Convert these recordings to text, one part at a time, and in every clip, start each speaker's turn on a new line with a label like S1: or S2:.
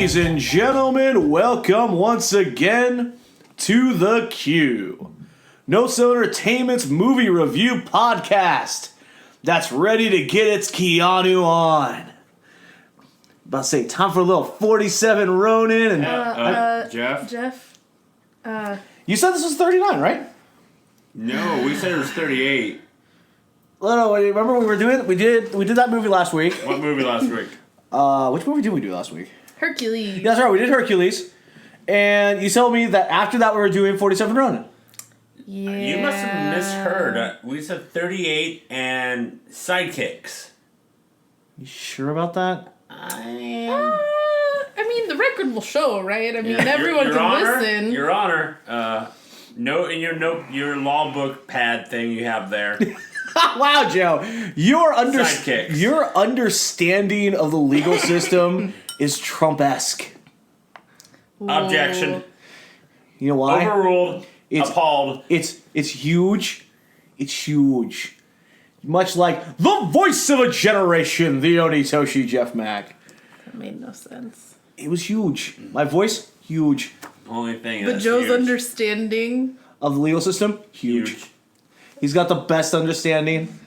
S1: Ladies and gentlemen, welcome once again to The Q. No Entertainment's movie review podcast that's ready to get its Keanu on. About to say, time for a little 47 Ronin. And
S2: Jeff?
S1: you said this was 39, right?
S3: No, we said it was 38.
S1: No, remember what we were doing? We did that movie last week.
S3: What movie last week?
S1: Which movie did we do last week?
S2: Hercules.
S1: That's right, we did Hercules. And you told me that after that we were doing 47 Ronin.
S2: Yeah.
S3: You must have misheard. We said 38 and Sidekicks.
S1: You sure about that?
S3: I am.
S2: I mean, the record will show, right? I mean, everyone
S3: Your
S2: can
S3: Honor,
S2: listen.
S3: Your Honor, note in your law book pad thing you have there.
S1: Wow, Joe. Your
S3: Sidekicks.
S1: understanding of the legal system is Trump-esque.
S3: Objection.
S1: You know why?
S3: Overruled. Appalled.
S1: It's huge. It's huge. Much like the voice of a generation, the Onitoshi Jeff Mack.
S2: That made no sense.
S1: It was huge. My voice, huge.
S3: Only thing
S2: But
S3: that's
S2: Joe's
S3: huge.
S1: Of
S2: understanding.
S1: the legal system, huge. He's got the best understanding.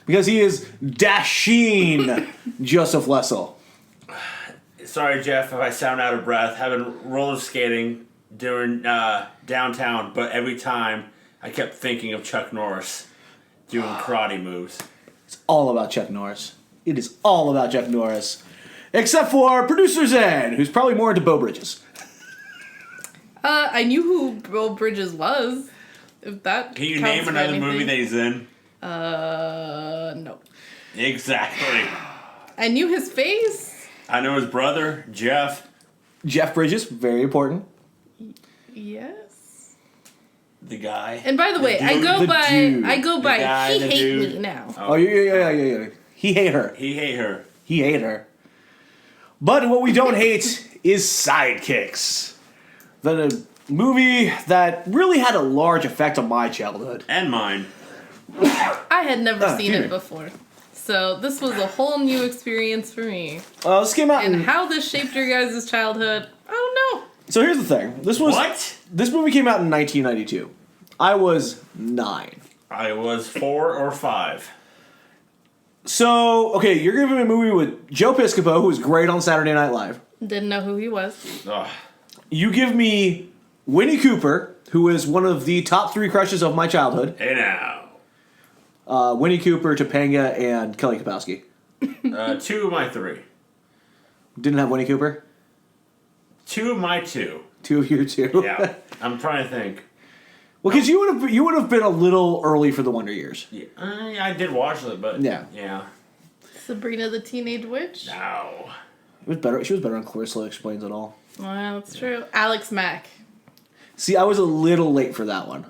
S1: Because he is Dasheen Joseph Lessel.
S3: Sorry, Jeff, if I sound out of breath. I've been roller skating during downtown, but every time I kept thinking of Chuck Norris doing karate moves.
S1: It's all about Chuck Norris. It is all about Chuck Norris. Except for producer Zen, who's probably more into Beau Bridges.
S2: I knew who Beau Bridges was. If that
S3: Can you
S2: counts
S3: name
S2: for
S3: another
S2: anything.
S3: movie that he's in?
S2: No.
S3: Exactly.
S2: I knew his face.
S3: I know his brother, Jeff.
S1: Jeff Bridges, very important.
S2: Yes.
S3: The guy.
S2: And by the way, I
S1: dude,
S2: go
S1: the
S2: by
S1: dude.
S3: guy,
S2: he
S3: the
S2: hate
S3: dude.
S2: me now.
S1: Oh, yeah. He hate her.
S3: He hate her.
S1: He hate her. But what we don't hate is Sidekicks. The movie that really had a large effect on my childhood.
S3: And mine.
S2: I had never seen
S1: excuse
S2: it
S1: me.
S2: before. So this was a whole new experience for me.
S1: This came out
S2: And
S1: in...
S2: how this shaped your guys' childhood, I don't know.
S1: So here's the thing. This movie came out in 1992. I was 9.
S3: I was 4 or 5.
S1: So, okay, you're giving me a movie with Joe Piscopo, who was great on Saturday Night Live.
S2: Didn't know who he was.
S3: Ugh.
S1: You give me Winnie Cooper, who is one of the top 3 crushes of my childhood.
S3: Hey now.
S1: Winnie Cooper, Topanga, and Kelly Kapowski.
S3: 2 of my 3.
S1: Didn't have Winnie Cooper?
S3: 2 of my 2.
S1: 2 of your 2?
S3: Yeah. I'm trying to think.
S1: Well, because you would have been a little early for the Wonder Years.
S3: Yeah, I did watch it, but yeah.
S2: Sabrina the Teenage Witch?
S3: No.
S1: It was better. She was better on Clarissa Explains It All.
S2: Well, that's true. Alex Mack.
S1: See, I was a little late for that one.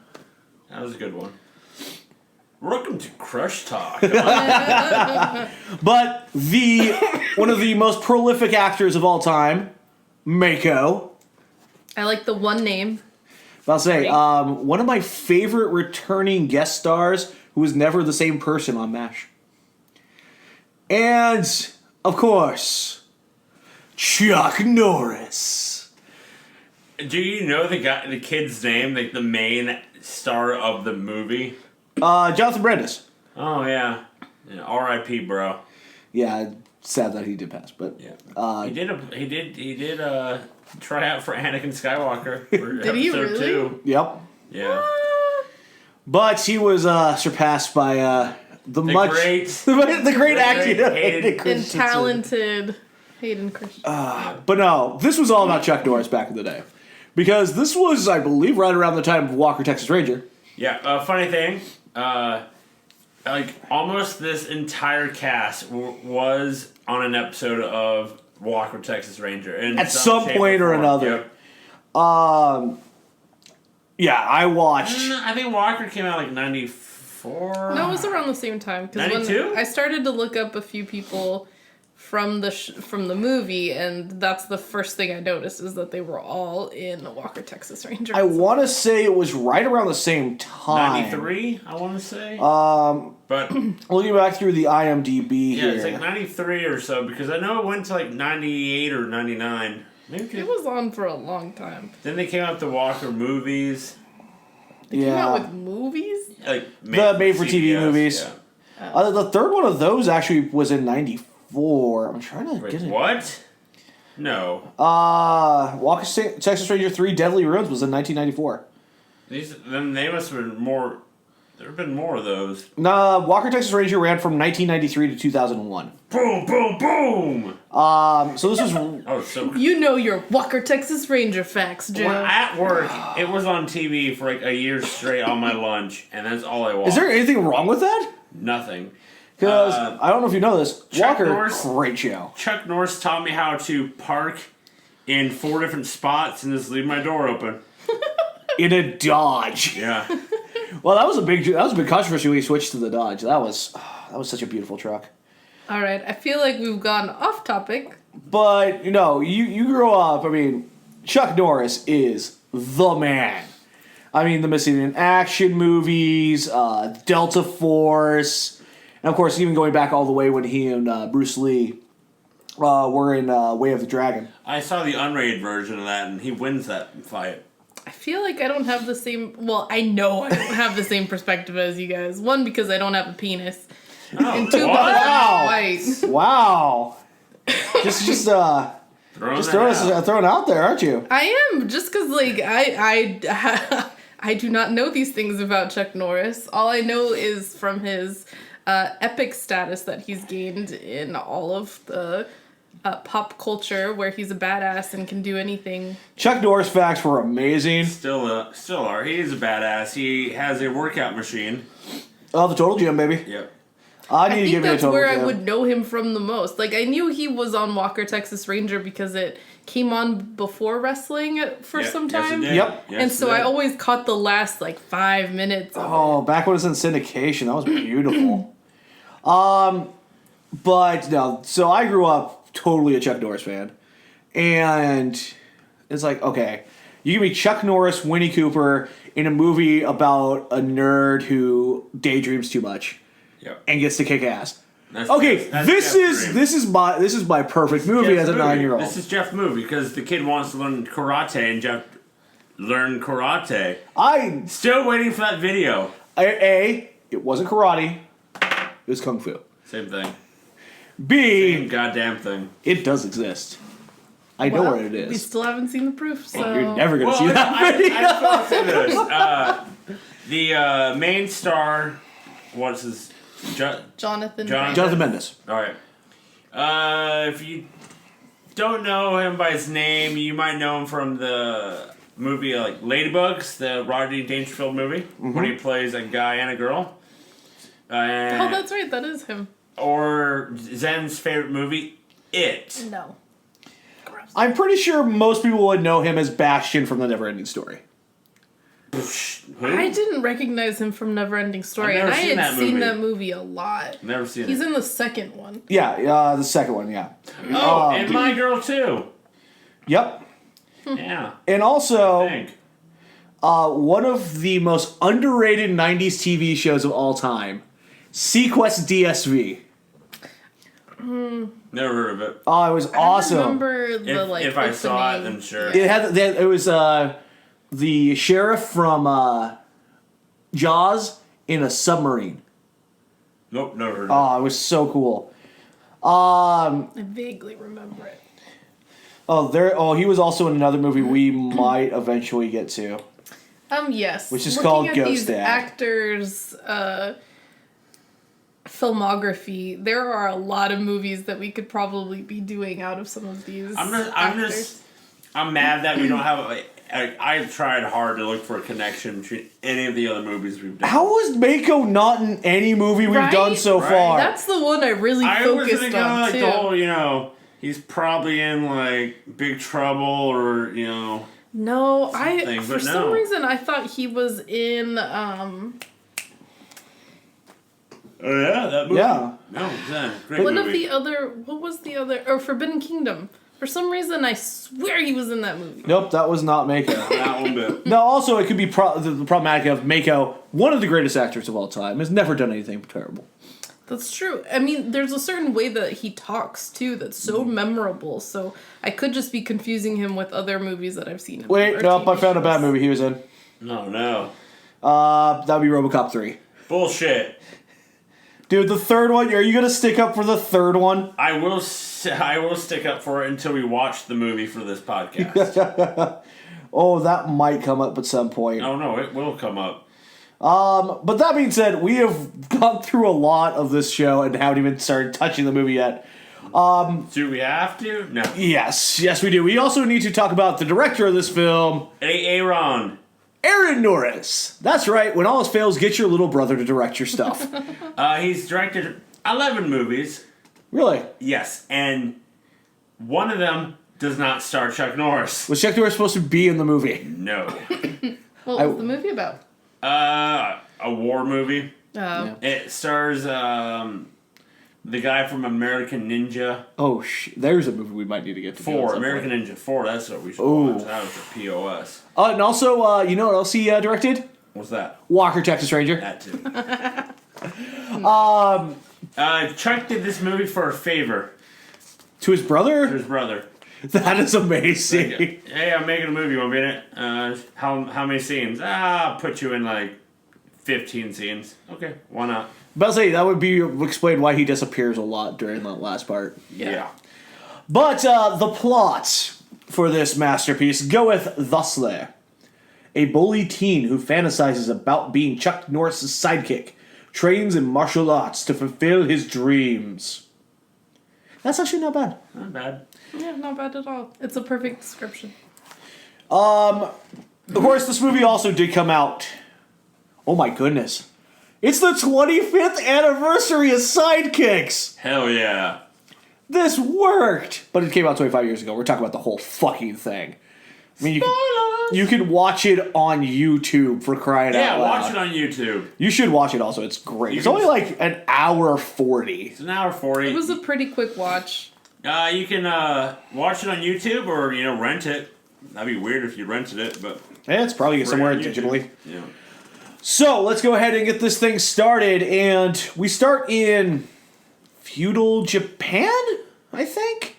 S3: That was a good one. Welcome to Crush Talk.
S1: But one of the most prolific actors of all time, Mako.
S2: I like the one name.
S1: I'll say, one of my favorite returning guest stars who was never the same person on MASH. And, of course, Chuck Norris.
S3: Do you know the kid's name, like the main star of the movie?
S1: Jonathan Brandis.
S3: Oh yeah, R.I.P. bro.
S1: Yeah, sad that he did pass, but
S3: Yeah. He did try out for Anakin Skywalker for
S2: Did he
S3: episode
S2: really?
S3: 2.
S1: Yep.
S3: Yeah.
S1: But he was surpassed by the great acting of Hayden
S2: And
S1: Christensen.
S2: talented Hayden Christensen.
S1: But no, this was all about Chuck Norris back in the day. Because this was, I believe, right around the time of Walker, Texas Ranger.
S3: Yeah. Funny thing, like almost this entire cast was on an episode of Walker, Texas Ranger.
S1: At some
S3: shape
S1: point or
S3: form.
S1: another.
S3: Yep.
S1: Yeah, I watched.
S3: I think Walker came out like 94.
S2: No, it was around the same time. 'Cause
S3: 92?
S2: when I started to look up a few people from the movie, and that's the first thing I noticed is that they were all in Walker, Texas Ranger.
S1: I want to say it was right around the same time.
S3: 93, I want to say. But
S1: Looking back through the IMDb
S3: yeah,
S1: here.
S3: it's like 93 or so, because I know it went to like 98 or 99. Maybe
S2: It was on for a long time.
S3: Then they came out with the Walker movies.
S2: They came out with movies?
S3: Like
S1: The made-for-TV
S3: CBS,
S1: movies.
S3: yeah.
S1: The third one of those actually was in 94. I'm trying to
S3: Wait,
S1: get it.
S3: what? No.
S1: Walker Texas Ranger 3 Deadly Ruins was in 1994.
S3: Then they must have been more. There have been more of those.
S1: Nah, Walker Texas Ranger ran from 1993 to 2001.
S3: Boom, boom, boom!
S1: So this was...
S3: Oh, so
S2: You know your Walker, Texas Ranger facts, Joe.
S3: when at work, it was on TV for like a year straight on my lunch, and that's all I watched.
S1: Is there anything wrong with that?
S3: Nothing.
S1: Because, I don't know if you know this,
S3: Chuck
S1: Walker,
S3: Norris-
S1: great show.
S3: Chuck Norris taught me how to park in 4 different spots and just leave my door open.
S1: In a Dodge.
S3: Yeah.
S1: Well, that was a big controversy when he switched to the Dodge. That was such a beautiful truck.
S2: All right, I feel like we've gone off topic.
S1: But, you grew up, Chuck Norris is the man. The Missing in Action movies, Delta Force, and of course, even going back all the way when he and Bruce Lee were in Way of the Dragon.
S3: I saw the unrated version of that, and he wins that fight.
S2: I feel like I don't have the same... Well, I know I don't have the same perspective as you guys. One, because I don't have a penis.
S3: Oh,
S2: And two,
S3: what?
S2: because I'm white.
S1: Wow. just throwing out there, aren't you?
S2: I am, just because, I do not know these things about Chuck Norris. All I know is from his epic status that he's gained in all of the pop culture, where he's a badass and can do anything.
S1: Chuck Norris facts were amazing.
S3: Still are. He is a badass. He has a workout machine.
S1: Oh, the Total Gym, baby.
S3: Yep.
S1: I
S2: I
S1: need to
S2: think
S1: give you a
S2: that's
S1: Total
S2: where
S1: Gym.
S2: I would know him from the most. I knew he was on Walker, Texas Ranger because it came on before wrestling for
S3: Yep.
S2: some
S3: Yes, it
S2: time.
S3: did.
S1: Yep.
S3: Yes,
S2: And
S3: it
S2: so I
S3: did.
S2: always caught the last 5 minutes of
S1: Oh, back when it was in syndication. That was beautiful. But no, so I grew up totally a Chuck Norris fan. And it's like, okay, you give me Chuck Norris, Winnie Cooper in a movie about a nerd who daydreams too much
S3: Yep.
S1: and gets to kick ass.
S3: That's-
S1: Okay,
S3: that's
S1: this
S3: Jeff's
S1: is
S3: dream.
S1: this is my perfect movie
S3: Jeff's
S1: as a
S3: movie.
S1: 9-year-old.
S3: This is Jeff's movie because the kid wants to learn karate, and Jeff learned karate. Still waiting for that video.
S1: It wasn't karate. It was kung fu.
S3: Same thing.
S1: B,
S3: Same goddamn thing.
S1: it does exist. I know
S2: Well,
S1: where it is.
S2: We still haven't seen the proof, so...
S1: You're never going to see
S3: Well,
S1: that
S3: I
S1: video.
S3: just want to say this. The main star, what's his...
S2: Jonathan.
S1: Jonathan Mendes.
S3: All right. If you don't know him by his name, you might know him from the movie Ladybugs, the Rodney Dangerfield movie, when he plays a guy and a girl.
S2: Oh, that's right. That is him.
S3: Or Zen's favorite movie, It.
S2: No. Gross.
S1: I'm pretty sure most people would know him as Bastion from The Neverending Story.
S3: Who?
S2: I didn't recognize him from Neverending Story,
S3: I've
S2: and
S3: never
S2: I
S3: seen
S2: had
S3: that
S2: seen
S3: movie.
S2: that movie a lot.
S3: Never seen
S2: He's
S3: it.
S2: in the second one.
S1: Yeah, the second one, yeah.
S3: Oh, and My Girl too.
S1: Yep.
S3: Yeah.
S1: And
S3: I
S1: also,
S3: think.
S1: one of the most underrated 90s TV shows of all time, Sequest DSV.
S3: Never heard of it.
S1: Oh, it was awesome.
S2: I remember the
S3: If I saw it,
S2: opening.
S3: then sure.
S1: It was the sheriff from Jaws in a submarine.
S3: Nope, never heard of
S1: Oh, it was so cool.
S2: I vaguely remember it.
S1: He was also in another movie we might eventually get to.
S2: Yes.
S1: Which is
S2: Looking
S1: called
S2: at
S1: Ghost
S2: these
S1: Dad.
S2: actors' filmography, there are a lot of movies that we could probably be doing out of some of these actors.
S3: I'm mad that we don't have. I've tried hard to look for a connection between any of the other movies we've done.
S1: How was Mako not in any movie we've
S2: Right?
S1: done so
S3: Right.
S1: far?
S2: That's the one I really
S3: I was
S2: focused
S3: thinking
S2: on, too.
S3: the whole, he's probably in Big Trouble or
S2: No,
S3: Something,
S2: for
S3: but
S2: some
S3: no.
S2: reason I thought he was in
S3: Oh yeah, that movie.
S1: Yeah.
S3: No, great movie.
S2: What was the other? Or Forbidden Kingdom. For some reason, I swear he was in that movie.
S1: Nope, that was not Mako.
S3: That one bit.
S1: No, also it could be the problematic of Mako, one of the greatest actors of all time, has never done anything terrible.
S2: That's true. I mean, there's a certain way that he talks, too, that's so memorable. So I could just be confusing him with other movies that I've seen him in.
S1: Wait,
S2: or
S1: nope,
S2: TV
S1: I found a bad
S2: shows.
S1: movie he was in.
S3: No.
S1: That would be RoboCop 3.
S3: Bullshit.
S1: Dude, the third one, are you going to stick up for the third one?
S3: I will stick up for it until we watch the movie for this podcast.
S1: Oh, that might come up at some point.
S3: Oh no, it will come up.
S1: But that being said, we have gone through a lot of this show and haven't even started touching the movie yet.
S3: Do we have to? No.
S1: Yes, we do. We also need to talk about the director of this film,
S3: Aaron.
S1: Aaron Norris. That's right. When all else fails, get your little brother to direct your stuff.
S3: He's directed 11 movies.
S1: Really?
S3: Yes, and one of them does not star Chuck Norris.
S1: Was Chuck Norris supposed to be in the movie?
S3: No.
S2: What was the movie about?
S3: A war movie.
S2: Oh.
S1: Yeah.
S3: It stars the guy from American Ninja.
S1: Oh, there's a movie we might need to get to.
S3: 4, American Ninja 4, that's what we should
S1: Ooh.
S3: watch. That was a POS.
S1: And also, you know what else he directed?
S3: What's that?
S1: Walker, Texas Ranger.
S3: That too. Chuck did this movie for a favor
S1: To his brother?
S3: to his brother.
S1: That is amazing.
S3: Hey, I'm making a movie. You want to be in it? How many scenes? I'll put you in like 15 scenes. Okay, why not?
S1: But I'll say, that would be explain why he disappears a lot during that last part.
S3: Yeah.
S1: But the plot for this masterpiece goeth thusly. A bully teen who fantasizes about being Chuck Norris' sidekick trains in martial arts to fulfill his dreams. That's actually not bad.
S3: Not bad.
S2: Yeah, not bad at all. It's a perfect description.
S1: Of course, this movie also did come out. Oh my goodness. It's the 25th anniversary of Sidekicks!
S3: Hell yeah.
S1: This worked! But it came out 25 years ago. We're talking about the whole fucking thing. I mean, you can watch it on YouTube for crying out
S3: Yeah,
S1: loud.
S3: watch it on YouTube.
S1: You should watch it also. It's great. It's
S3: can-
S1: only like an hour 40.
S3: It's an hour 40.
S2: It was a pretty quick watch.
S3: You can watch it on YouTube or rent it. That'd be weird if you rented it, but
S1: Yeah, it's probably
S3: free
S1: somewhere
S3: on YouTube.
S1: digitally.
S3: Yeah.
S1: So, let's go ahead and get this thing started. And we start in feudal Japan, I think?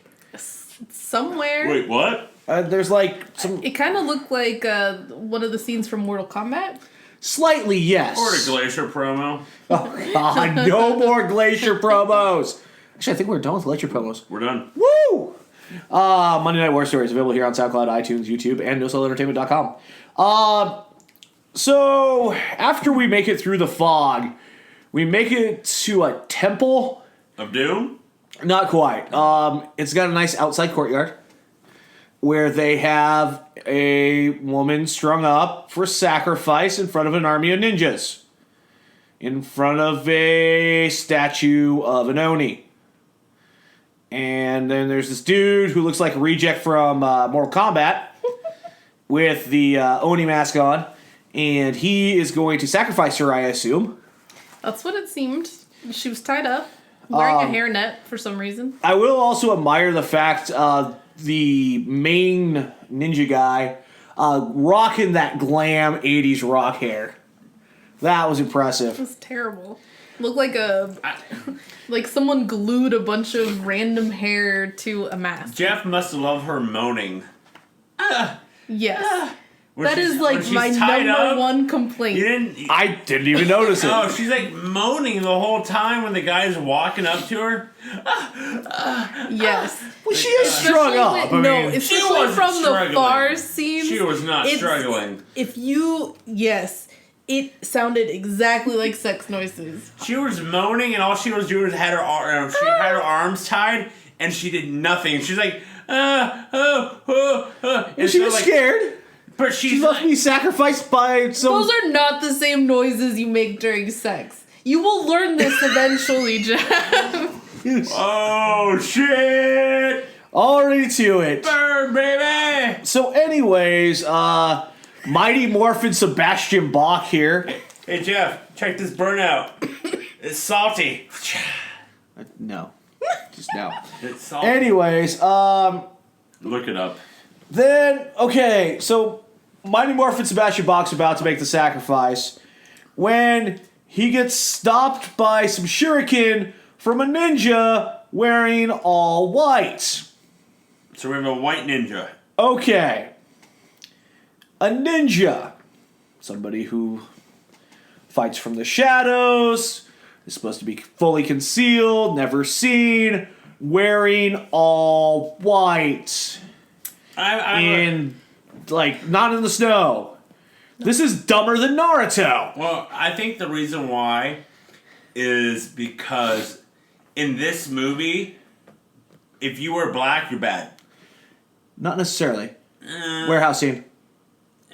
S2: Somewhere.
S3: Wait, what?
S1: There's like some...
S2: It kind of looked like one of the scenes from Mortal Kombat.
S1: Slightly, yes.
S3: Or a Glacier promo.
S1: Oh, God, no more Glacier promos. Actually, I think we're done with Glacier promos.
S3: We're done.
S1: Woo! Monday Night War Stories, available here on SoundCloud, iTunes, YouTube, and NoSellEntertainment.com. So, after we make it through the fog, we make it to a temple.
S3: Of Doom?
S1: Not quite. It's got a nice outside courtyard where they have a woman strung up for sacrifice in front of an army of ninjas. In front of a statue of an Oni. And then there's this dude who looks like a reject from Mortal Kombat with the Oni mask on. And he is going to sacrifice her, I assume.
S2: That's what it seemed. She was tied up, wearing a hairnet for some reason.
S1: I will also admire the fact the main ninja guy rocking that glam 80s rock hair. That was
S2: It
S1: impressive.
S2: was terrible. Looked like like someone glued a bunch of random hair to a mask.
S3: Jeff must love her moaning.
S2: Yes.
S3: When
S2: That
S3: she's-
S2: is like
S3: when she's
S2: my
S3: tied
S2: number
S3: up.
S2: one complaint.
S3: You didn't...
S1: I didn't even notice it.
S3: Oh, she's like moaning the whole time when the guy's walking up to her.
S2: Yes.
S1: Well, she is strung
S2: Especially
S1: up.
S2: when-
S1: I
S2: no,
S1: mean,
S2: especially
S3: wasn't
S2: from the
S3: struggling.
S2: far scenes.
S3: She was not
S2: it's-
S3: struggling.
S2: Yes, it sounded exactly like sex noises.
S3: She was moaning, and all she was doing was had her arms tied, and she did nothing. She's like, and
S1: she
S3: so,
S1: was
S3: like,
S1: scared.
S3: but
S1: She
S3: she's
S1: must
S3: like,
S1: be sacrificed by some...
S2: Those are not the same noises you make during sex. You will learn this eventually, Jeff.
S3: oh shit,
S1: Already to it.
S3: burn, baby.
S1: So anyways, Mighty Morphin Sebastian Bach here.
S3: Hey Jeff, check this burnout. It's salty.
S1: No. Just no.
S3: It's salty.
S1: Anyways,
S3: Look it up.
S1: then, okay, so Mighty Morphin Sebastian Bach's about to make the sacrifice when he gets stopped by some shuriken from a ninja wearing all white.
S3: So we have a white ninja.
S1: Okay. A ninja. Somebody who fights from the shadows, is supposed to be fully concealed, never seen, wearing all white. Not in the snow. This is dumber than Naruto.
S3: Well, I think the reason why is because in this movie, if you were black, you're bad.
S1: Not necessarily. Warehouse scene.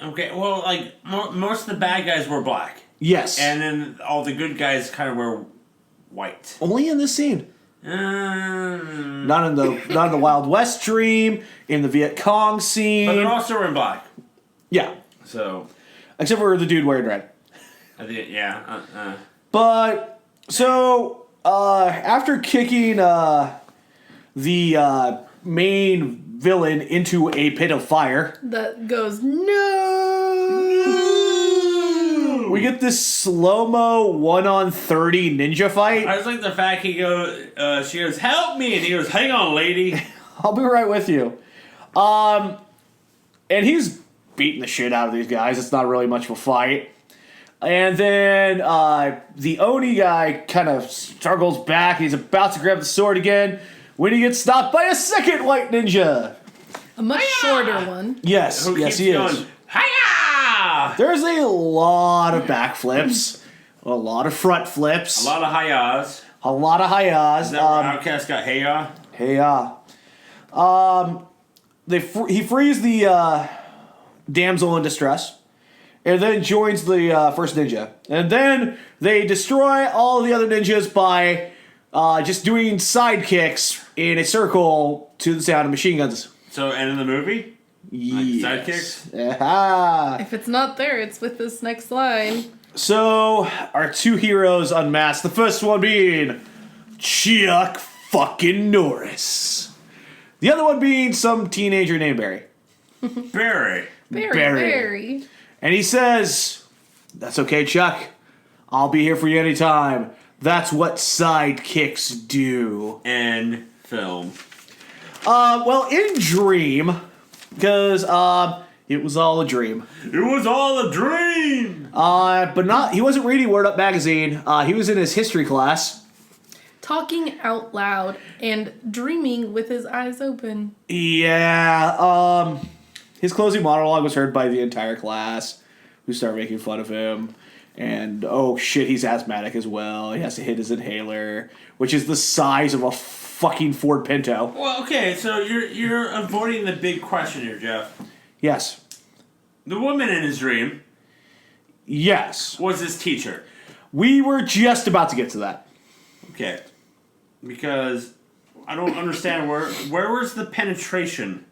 S3: Okay, well, like, most of the bad guys were black.
S1: Yes.
S3: And then all the good guys kind of were white.
S1: Only in this scene. Not in the Wild West dream, in the Viet Cong scene.
S3: But they're also in black.
S1: Yeah.
S3: So.
S1: Except for the dude wearing red.
S3: I think, yeah.
S1: But, so, after kicking the main villain into a pit of fire.
S2: That goes, no!
S1: We get this slow-mo 1-on-30 ninja fight.
S3: I just like the fact she goes, help me! And he goes, hang on, lady.
S1: I'll be right with you. And he's beating the shit out of these guys. It's not really much of a fight. And then the Oni guy kind of struggles back. He's about to grab the sword again when he gets stopped by a second white ninja.
S2: A much shorter one.
S1: Yes,
S3: Who
S1: yes,
S3: keeps
S1: he
S3: going,
S1: is.
S3: Hiya!
S1: There's a lot of backflips, a lot of front flips,
S3: A lot of hi-yas.
S1: a lot of hi-yas.
S3: Is that where Outcast got hey-ya?
S1: Hey-ya. He frees the damsel in distress, and then joins the first ninja. And then they destroy all the other ninjas by just doing sidekicks in a circle to the sound of machine guns.
S3: So, end of the movie?
S1: Yes.
S3: Sidekicks?
S1: Aha.
S2: If it's not there, it's with this next line.
S1: So, our two heroes unmasked. The first one being Chuck fucking Norris. The other one being some teenager named Barry.
S3: Barry.
S2: Barry.
S1: And he says, "That's okay, Chuck. I'll be here for you anytime. That's what sidekicks do."
S3: And film.
S1: Well, in Dream, because it was all a dream.
S3: It was all a dream!
S1: But he wasn't reading Word Up magazine. He was in his history class.
S2: Talking out loud and dreaming with his eyes open.
S1: Yeah, his closing monologue was heard by the entire class, who started making fun of him. And, oh shit, he's asthmatic as well. He has to hit his inhaler, which is the size of a fucking Ford Pinto.
S3: Well, okay, so you're avoiding the big question here, Jeff.
S1: Yes.
S3: The woman in his dream
S1: Yes.
S3: was his teacher.
S1: We were just about to get to that.
S3: Okay. Because I don't understand where was the penetration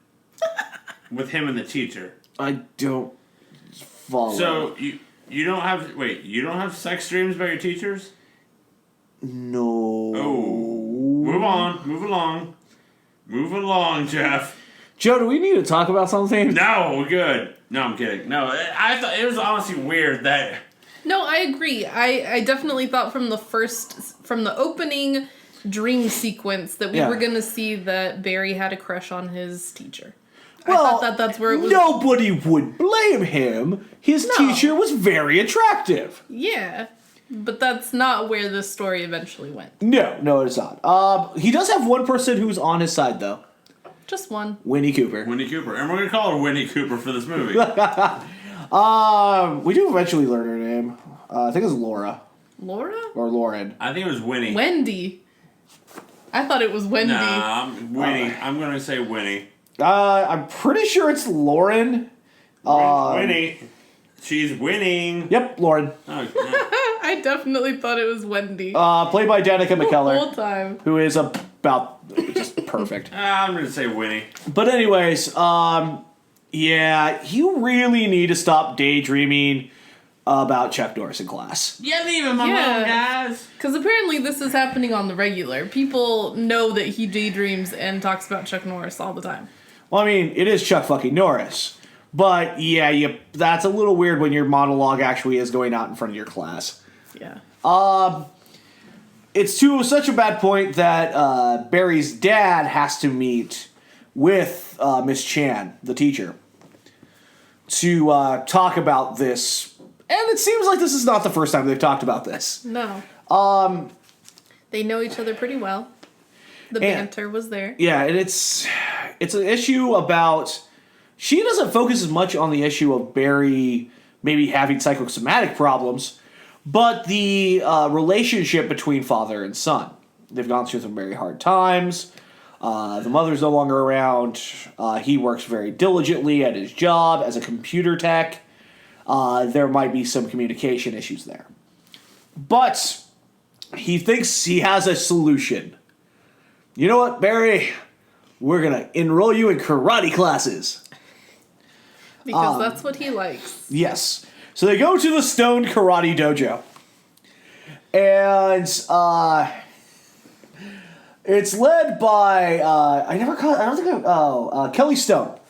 S3: with him and the teacher?
S1: I don't follow.
S3: So you don't have sex dreams about your teachers?
S1: No.
S3: Oh. Move along, Jeff.
S1: Joe, do we need to talk about something?
S3: No, we're good. No, I'm kidding. No, I thought it was honestly weird that.
S2: No, I agree. I definitely thought from the opening dream sequence that we were going to see that Barry had a crush on his teacher.
S1: Well,
S2: I thought that's where it was.
S1: Nobody would blame him. His teacher was very attractive.
S2: Yeah. But that's not where the story eventually went.
S1: No, it's not. He does have one person who's on his side, though.
S2: Just one.
S1: Winnie Cooper.
S3: Winnie Cooper. And we're going to call her Winnie Cooper for this movie.
S1: We do eventually learn her name. I think it's Laura.
S2: Laura?
S1: Or Lauren.
S3: I think it was Winnie.
S2: Wendy. I thought it was Wendy.
S3: Nah, Winnie. I'm going to say Winnie.
S1: I'm pretty sure it's Lauren.
S3: Winnie. She's winning.
S1: Yep, Lauren.
S3: Oh, yeah.
S2: I definitely thought it was Wendy.
S1: Played by Danica
S2: the
S1: McKellar.
S2: whole time.
S1: Who is about just perfect.
S3: I'm going to say Winnie.
S1: But anyways, yeah, you really need to stop daydreaming about Chuck Norris in class.
S3: Yeah, leave him alone, guys.
S2: Because apparently this is happening on the regular. People know that he daydreams and talks about Chuck Norris all the time.
S1: Well, I mean, it is Chuck fucking Norris. But, yeah, that's a little weird when your monologue actually is going out in front of your class.
S2: Yeah.
S1: It's to such a bad point that Barry's dad has to meet with Miss Chan, the teacher, to talk about this. And it seems like this is not the first time they've talked about this.
S2: No. They know each other pretty well. The banter was there.
S1: Yeah, and it's an issue about... She doesn't focus as much on the issue of Barry maybe having psychosomatic problems, but the relationship between father and son. They've gone through some very hard times. The mother's no longer around. He works very diligently at his job as a computer tech. There might be some communication issues there. But he thinks he has a solution. You know what, Barry? We're going to enroll you in karate classes.
S2: Because that's what he likes.
S1: Yes. So they go to the Stone Karate Dojo. And it's led by Kelly Stone,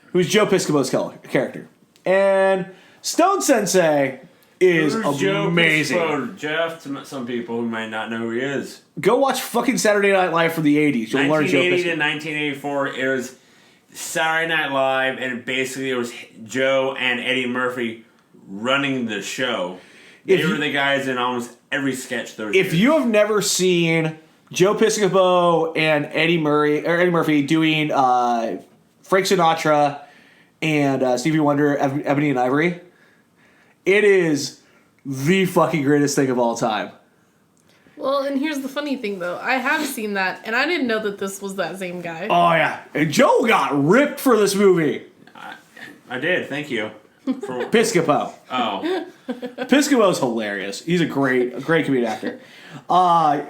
S1: who's Joe Piscopo's character. And Stone Sensei is amazing.
S3: Joe Piscopo, Jeff, to some people who might not know who he is.
S1: Go watch fucking Saturday Night Live from the 80s. You'll learn Joe
S3: 1980
S1: Piscopo.
S3: to 1984, it was Saturday Night Live, and basically it was Joe and Eddie Murphy running the show. They were the guys in almost every sketch.
S1: If you have never seen Joe Piscopo and Eddie Murphy doing Frank Sinatra and Stevie Wonder, Ebony and Ivory, it is the fucking greatest thing of all time.
S2: Well, and here's the funny thing, though. I have seen that, and I didn't know that this was that same guy.
S1: Oh, yeah. And Joe got ripped for this movie.
S3: I did, thank you.
S1: Piscopo.
S3: Oh.
S1: Piscopo's hilarious. He's a great comedic actor.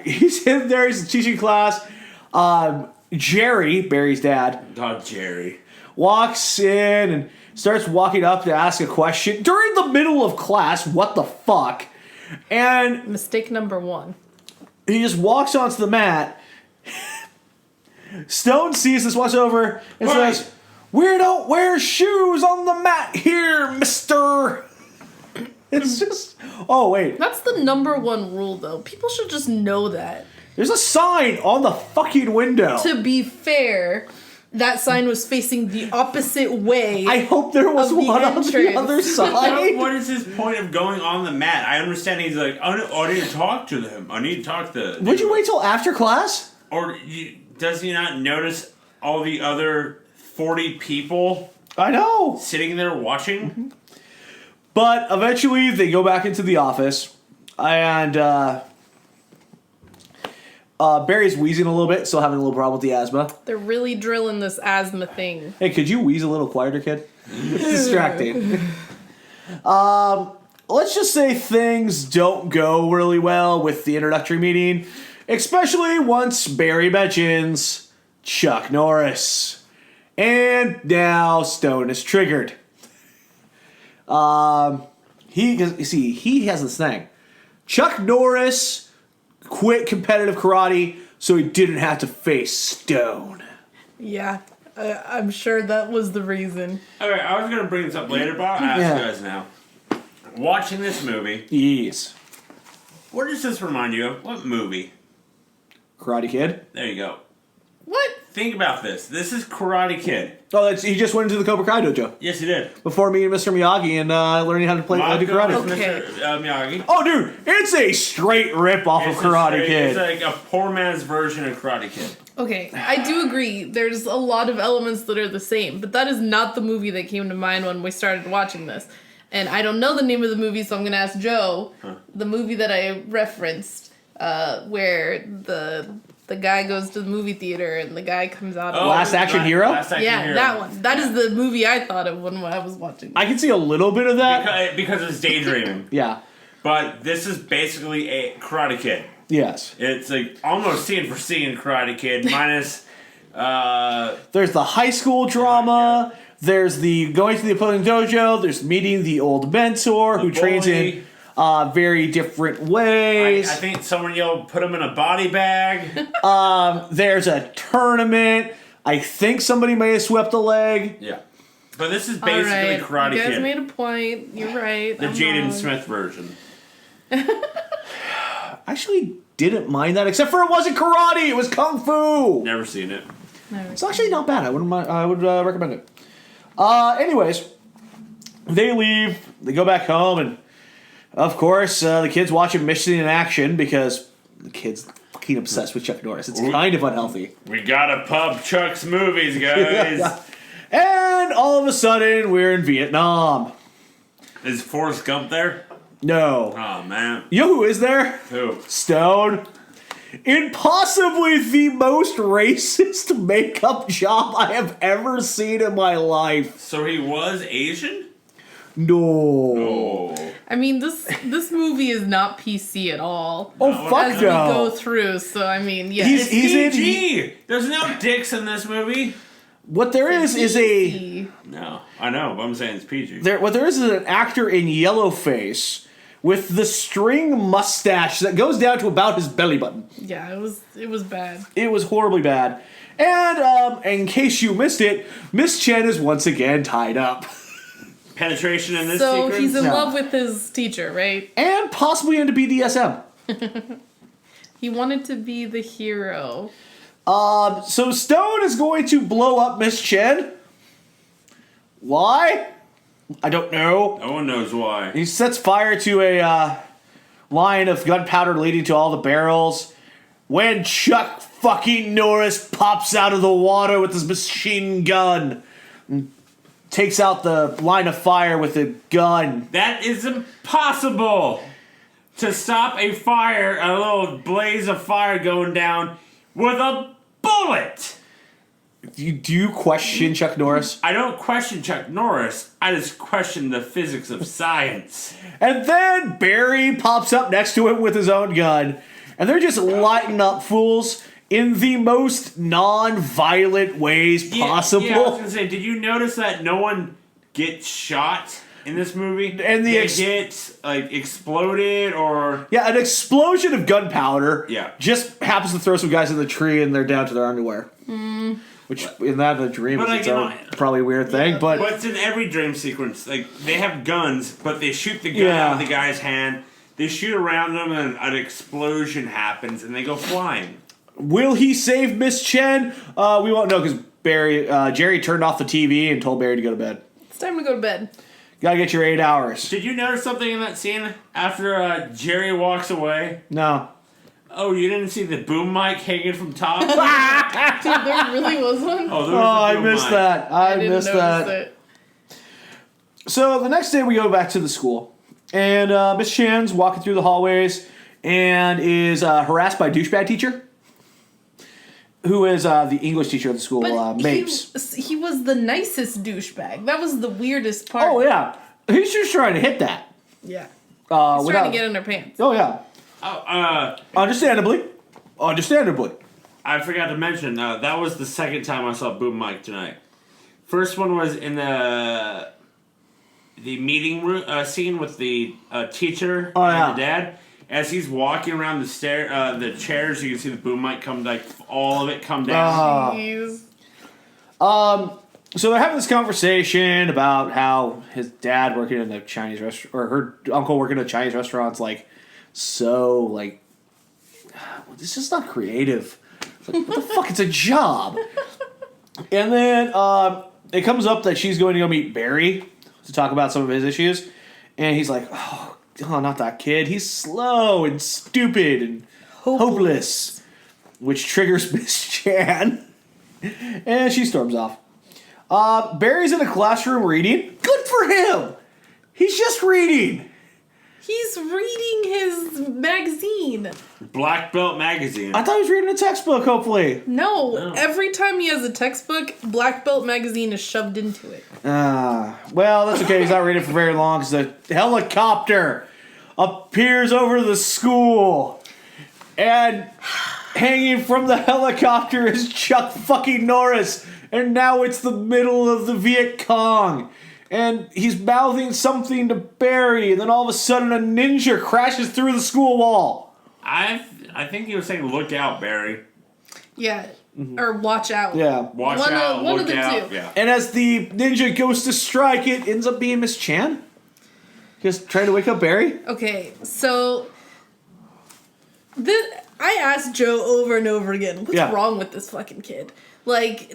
S1: He's in there, he's teaching class. Jerry, Barry's dad.
S3: Oh, Jerry.
S1: Walks in and starts walking up to ask a question during the middle of class. What the fuck? And
S2: Mistake number 1.
S1: he just walks onto the mat. Stone sees this, walks over, and says, "We don't wear shoes on the mat here, mister." It's just... Oh, wait.
S2: That's the number 1 rule, though. People should just know that.
S1: There's a sign on the fucking window.
S2: To be fair, that sign was facing the opposite way.
S1: I hope there was one on the
S2: entrance.
S1: other side.
S3: What is his point of going on the mat? I understand he's like, I need to talk to them. I need to talk to them.
S1: Would you wait till after class?
S3: Or does he not notice all the other 40 people
S1: I know.
S3: sitting there watching?
S1: But eventually they go back into the office, and Barry's wheezing a little bit, still having a little problem with the asthma.
S2: They're really drilling this asthma thing.
S1: Hey, could you wheeze a little quieter, kid? It's distracting. Let's just say things don't go really well with the introductory meeting, especially once Barry mentions Chuck Norris. And now Stone is triggered. He has this thing. Chuck Norris quit competitive karate so he didn't have to face Stone.
S2: Yeah, I'm sure that was the reason.
S3: Okay, I was going to bring this up later, but I'll ask you guys now. Watching this movie,
S1: Yes.
S3: what does this remind you of? What movie?
S1: Karate Kid?
S3: There you go.
S2: What?
S3: Think about this. This is Karate Kid.
S1: Oh, he just went into the Cobra Kai dojo
S3: Yes, he did.
S1: before meeting Mr. Miyagi and learning how to do karate.
S2: Okay.
S3: Mr. Miyagi.
S1: Oh, dude, it's a straight rip off of Karate Kid.
S3: It's like a poor man's version of Karate Kid.
S2: Okay, I do agree. There's a lot of elements that are the same, but that is not the movie that came to mind when we started watching this. And I don't know the name of the movie, so I'm going to ask Joe. The movie that I referenced, where the guy goes to the movie theater and the guy comes out.
S1: Last Action Hero?
S3: Last Action Hero.
S2: That one. That is the movie I thought of when I was watching.
S1: I can see a little bit of that.
S3: Because it's daydreaming.
S1: Yeah.
S3: But this is basically a Karate Kid.
S1: Yes.
S3: It's like almost scene for scene Karate Kid minus.
S1: There's the high school drama. There's the going to the opposing dojo. There's meeting the old mentor who trains in very different ways.
S3: I think someone yelled, put him in a body bag.
S1: There's a tournament. I think somebody may have swept a leg.
S3: Yeah. But this is basically Karate Kid.
S2: You guys made a point. You're right.
S3: The Jaden Smith version.
S1: Actually didn't mind that, except for it wasn't karate. It was kung fu.
S3: Never seen it.
S1: It's actually not bad. I wouldn't mind. I would recommend it. Anyways, they leave. They go back home, and of course, the kids watching Mission in Action because the kids fucking obsessed with Chuck Norris. It's kind of unhealthy.
S3: We gotta pub Chuck's movies, guys.
S1: And all of a sudden, we're in Vietnam.
S3: Is Forrest Gump there?
S1: No.
S3: Oh, man.
S1: You know who is there?
S3: Who?
S1: Stone. In possibly the most racist makeup job I have ever seen in my life.
S3: So he was Asian?
S1: No.
S2: I mean, this movie is not PC at all.
S1: Oh, fuck
S2: as
S1: no.
S2: we go through, so I mean, yeah.
S1: He's
S3: PG. There's no dicks in this movie.
S1: What there is a...
S3: No, I know, but I'm saying it's PG.
S1: What there is an actor in yellowface with the string mustache that goes down to about his belly button.
S2: Yeah, it was bad.
S1: It was horribly bad. And in case you missed it, Miss Chen is once again tied up.
S3: Penetration in this
S2: so
S3: sequence?
S2: he's in
S1: No.
S2: love with his teacher, right?
S1: And possibly into BDSM.
S2: He wanted to be the hero.
S1: So Stone is going to blow up Miss Chen. Why? I don't know.
S3: No one knows why.
S1: He sets fire to a line of gunpowder leading to all the barrels. When Chuck fucking Norris pops out of the water with his machine gun and takes out the line of fire with a gun.
S3: That is impossible! To stop a fire, a little blaze of fire going down with a bullet!
S1: Do you question Chuck Norris?
S3: I don't question Chuck Norris. I just question the physics of science.
S1: And then Barry pops up next to him with his own gun. And they're just lighting up fools in the most non-violent ways possible.
S3: Yeah, I was gonna say, did you notice that no one gets shot in this movie?
S1: And
S3: they get exploded or
S1: an explosion of gunpowder.
S3: Yeah.
S1: Just happens to throw some guys in the tree and they're down to their underwear. Which in that a dream is its own probably a weird thing, but
S3: it's in every dream sequence. Like they have guns, but they shoot the gun out of the guy's hand. They shoot around them, and an explosion happens, and they go flying.
S1: Will he save Miss Chen? We won't know because Jerry turned off the TV and told Barry to go to bed.
S2: It's time to go to bed.
S1: Gotta get your 8 hours.
S3: Did you notice something in that scene after Jerry walks away?
S1: No.
S3: Oh, you didn't see the boom mic hanging from top?
S2: Dude, there really was one?
S3: Oh, there was
S1: I
S3: a boom
S1: missed
S3: mic.
S1: that. I
S2: didn't
S1: missed
S2: notice
S1: that.
S2: it.
S1: So the next day we go back to the school. And Miss Chan's walking through the hallways and is harassed by a douchebag teacher. Who is the English teacher at the school, Mapes.
S2: He was the nicest douchebag. That was the weirdest part.
S1: Oh, yeah. He's just trying to hit that.
S2: Yeah. He's trying
S1: without-
S2: to get in their pants.
S1: Oh, yeah.
S3: Oh,
S1: Understandably. Understandably.
S3: I forgot to mention, that was the second time I saw Boom Mike tonight. First one was in the meeting room scene with the teacher and the dad. As he's walking around the chairs, you can see the boom mic come, all of it come down.
S2: Jeez.
S1: So they're having this conversation about how his dad working in the Chinese restaurant, or her uncle working in a Chinese restaurant's it's just not creative. It's like, what the fuck? It's a job. And then it comes up that she's going to go meet Barry to talk about some of his issues. And he's like, oh, not that kid. He's slow and stupid and hopeless. Which triggers Miss Chan. And she storms off. Barry's in a classroom reading. Good for him. He's just reading.
S2: He's reading his magazine.
S3: Black Belt Magazine.
S1: I thought he was reading a textbook, hopefully.
S2: No, every time he has a textbook, Black Belt magazine is shoved into it.
S1: Well, that's okay. He's not reading for very long because the helicopter appears over the school. And hanging from the helicopter is Chuck fucking Norris And now it's the middle of the Viet Cong. And he's mouthing something to Barry, and then all of a sudden a ninja crashes through the school wall.
S3: I think he was saying, "Look out, Barry."
S2: Yeah. Or watch out.
S1: Yeah.
S3: Watch out,
S2: one
S3: look
S2: of the
S3: out.
S2: two.
S3: Yeah.
S1: And as the ninja goes to strike, it ends up being Miss Chan. Just trying to wake up Barry.
S2: Okay, so I asked Joe over and over again, what's wrong with this fucking kid? Like,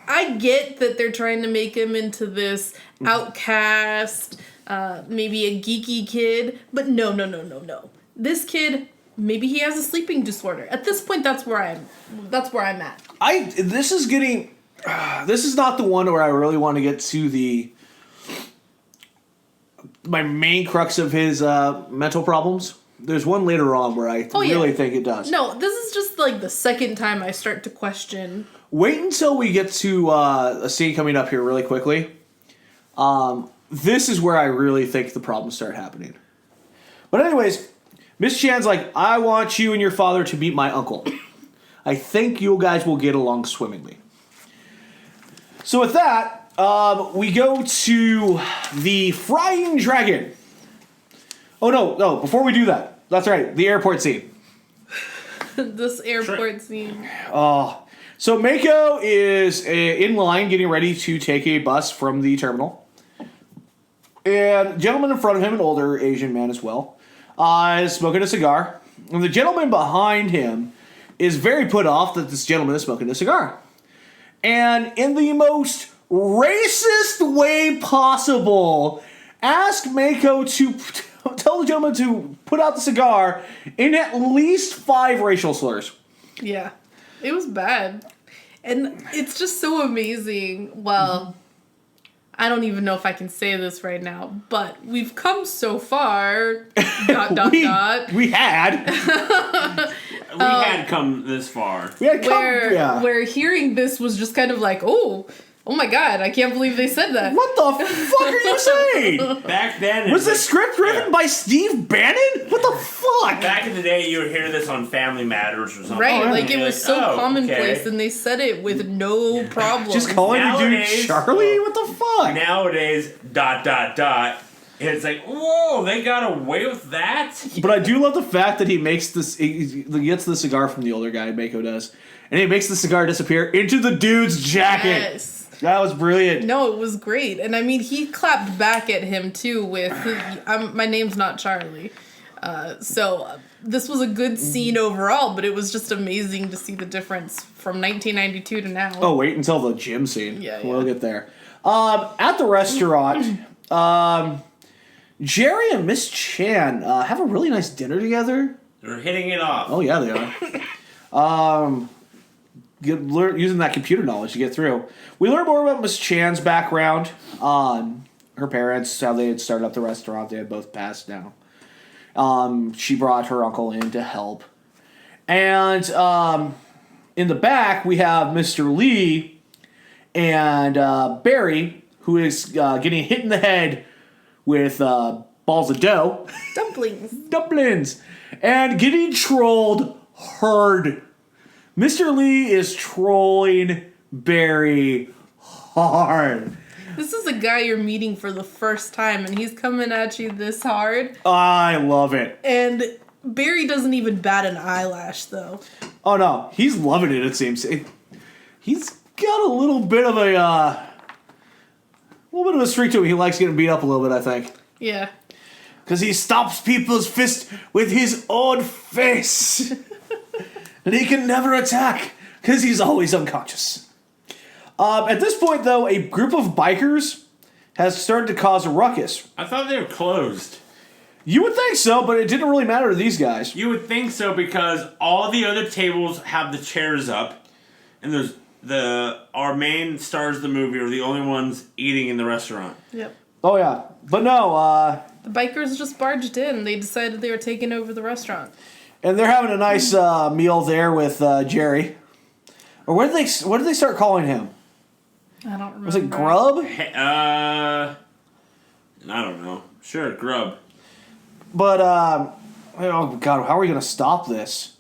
S2: I get that they're trying to make him into this outcast, maybe a geeky kid, but no. This kid, maybe he has a sleeping disorder. At this point, that's where I'm at.
S1: This is getting. This is not the one where I really want to get to my main crux of his mental problems. There's one later on where I really think it does.
S2: No, this is just like the second time I start to question.
S1: Wait until we get to a scene coming up here really quickly. This is where I really think the problems start happening. But anyways, Miss Chan's like, I want you and your father to meet my uncle. I think you guys will get along swimmingly. So with that, we go to the Frying Dragon. Oh, no, before we do that. That's right, the airport scene.
S2: This airport scene.
S1: So Mako is in line getting ready to take a bus from the terminal. And the gentleman in front of him, an older Asian man as well, is smoking a cigar. And the gentleman behind him is very put off that this gentleman is smoking a cigar. And in the most racist way possible, ask Mako to tell the gentleman to put out the cigar in at least 5 racial slurs.
S2: Yeah, it was bad. And it's just so amazing. Well, I don't even know if I can say this right now, but we've come so far. ...
S1: We had.
S3: We had come this far.
S1: We had come,
S2: where hearing this was just kind of like, oh my god, I can't believe they said that.
S1: What the fuck are you saying?
S3: Back then...
S1: Was the script written by Steve Bannon? What the fuck?
S3: Back in the day, you would hear this on Family Matters or something.
S2: Right, like it was so commonplace,
S3: okay.
S2: and they said it with no problem.
S1: Just calling the dude Charlie? What the fuck?
S3: Nowadays, ... It's like, whoa, they got away with that?
S1: But I do love the fact that he makes this... He gets the cigar from the older guy, Mako does, and he makes the cigar disappear into the dude's jacket.
S2: Yes.
S1: That was brilliant.
S2: No, it was great. And I mean, he clapped back at him, too, with, my name's not Charlie. So this was a good scene overall, but it was just amazing to see the difference from 1992 to now.
S1: Oh, wait until the gym scene.
S2: Yeah.
S1: We'll get there. At the restaurant, Jerry and Miss Chan have a really nice dinner together.
S3: They're hitting it off.
S1: Oh, yeah, they are. Using that computer knowledge to get through. We learn more about Miss Chan's background, her parents, how they had started up the restaurant. They had both passed now. She brought her uncle in to help. And in the back, we have Mr. Lee and Barry, who is getting hit in the head with balls of dough. Dumplings. And getting trolled hard. Mr. Lee is trolling Barry hard.
S2: This is a guy you're meeting for the first time, and he's coming at you this hard.
S1: I love it.
S2: And Barry doesn't even bat an eyelash, though.
S1: Oh, no. He's loving it, it seems. He's got a little bit of a streak to him. He likes getting beat up a little bit, I think.
S2: Yeah.
S1: Because he stops people's fists with his own face. And he can never attack, because he's always unconscious. At this point, though, a group of bikers has started to cause a ruckus.
S3: I thought they were closed.
S1: You would think so, but it didn't really matter to these guys.
S3: You would think so because all the other tables have the chairs up, and there's our main stars of the movie are the only ones eating in the restaurant.
S2: Yep.
S1: Oh, yeah. But no,
S2: the bikers just barged in. They decided they were taking over the restaurant.
S1: And they're having a nice meal there with Jerry. Or what did they start calling him?
S2: I don't remember.
S1: Was it Grub?
S3: I don't know. Sure, Grub.
S1: But, oh God, how are we going to stop this?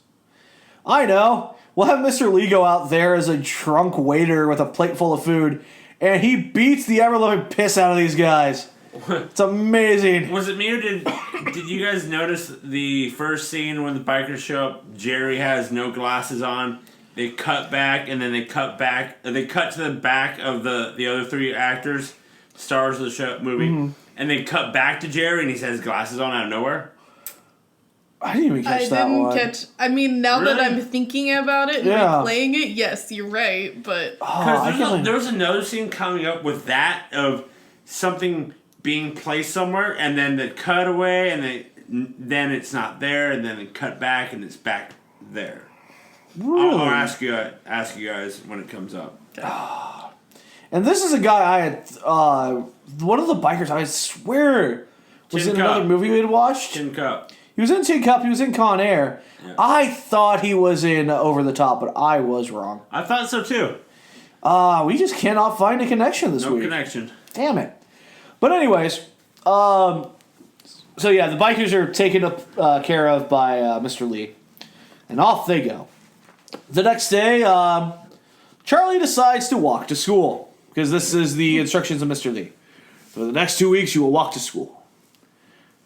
S1: I know. we'll have Mr. Lee go out there as a drunk waiter with a plate full of food, and he beats the ever-loving piss out of these guys. It's amazing.
S3: Was it me or did you guys notice the first scene when the bikers show up? Jerry has no glasses on. They cut back, and then they cut back. They cut to the back of the other three actors, stars of the movie, and they cut back to Jerry, and he has glasses on out of nowhere.
S1: I didn't even catch that one.
S2: I mean, now
S3: Really?
S2: that I'm thinking about it and replaying it, yes, you're right, but...
S3: There was another scene coming up with that of something being placed somewhere, and then the cut away, and then it's not there, and then it cut back, and it's back there.
S1: Really?
S3: I'll ask you guys when it comes up.
S1: And this is a guy I had, one of the bikers, I swear, was in another movie we had watched.
S3: Tin Cup.
S1: He was in Tin Cup, he was in Con Air. Yeah. I thought he was in Over the Top, but I was wrong.
S3: I thought so too.
S1: We just cannot find a connection this week.
S3: No connection.
S1: Damn it. But anyways, so yeah, the bikers are taken care of by Mr. Lee. And off they go. The next day, Charlie decides to walk to school. Because this is the instructions of Mr. Lee. For the next 2 weeks, you will walk to school.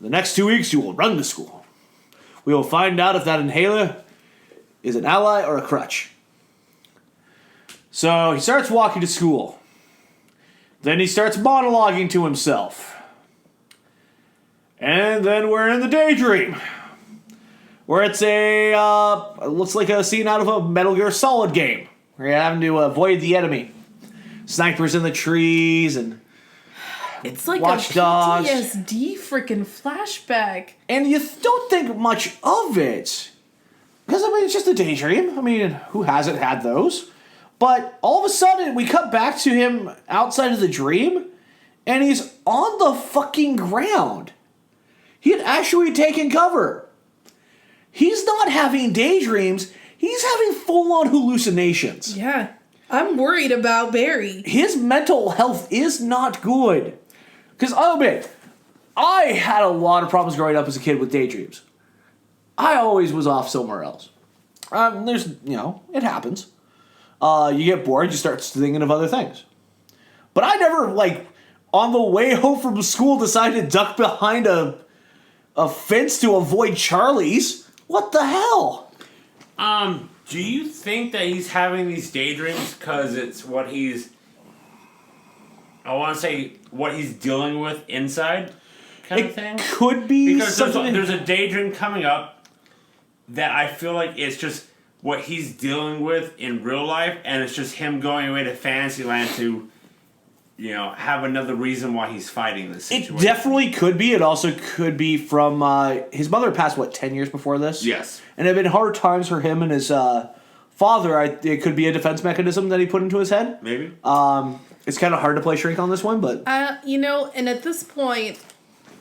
S1: The next 2 weeks, you will run to school. We will find out if that inhaler is an ally or a crutch. So he starts walking to school. Then he starts monologuing to himself. And then we're in the daydream. Where it's it looks like a scene out of a Metal Gear Solid game. Where you're having to avoid the enemy. Snipers in the trees and
S2: it's like
S1: Watch
S2: a
S1: Dogs.
S2: PTSD freaking flashback.
S1: And you don't think much of it. Because, I mean, it's just a daydream. I mean, who hasn't had those? But all of a sudden, we cut back to him outside of the dream, and he's on the fucking ground. He had actually taken cover. He's not having daydreams. He's having full-on hallucinations.
S2: Yeah. I'm worried about Barry.
S1: His mental health is not good. Because I'll admit, I had a lot of problems growing up as a kid with daydreams. I always was off somewhere else. It happens. You get bored, you start thinking of other things. But I never, on the way home from school, decided to duck behind a fence to avoid Charlie's. What the hell?
S3: Do you think that he's having these daydreams because it's what he's dealing with inside kind of thing?
S1: Could be
S3: because
S1: something.
S3: there's a daydream coming up that I feel like it's just what he's dealing with in real life, and it's just him going away to Fantasyland to, have another reason why he's fighting this situation.
S1: It definitely could be. It also could be from his mother passed, 10 years before this?
S3: Yes.
S1: And it had been hard times for him and his father. It could be a defense mechanism that he put into his head.
S3: Maybe.
S1: It's kind of hard to play shrink on this one, but...
S2: and at this point...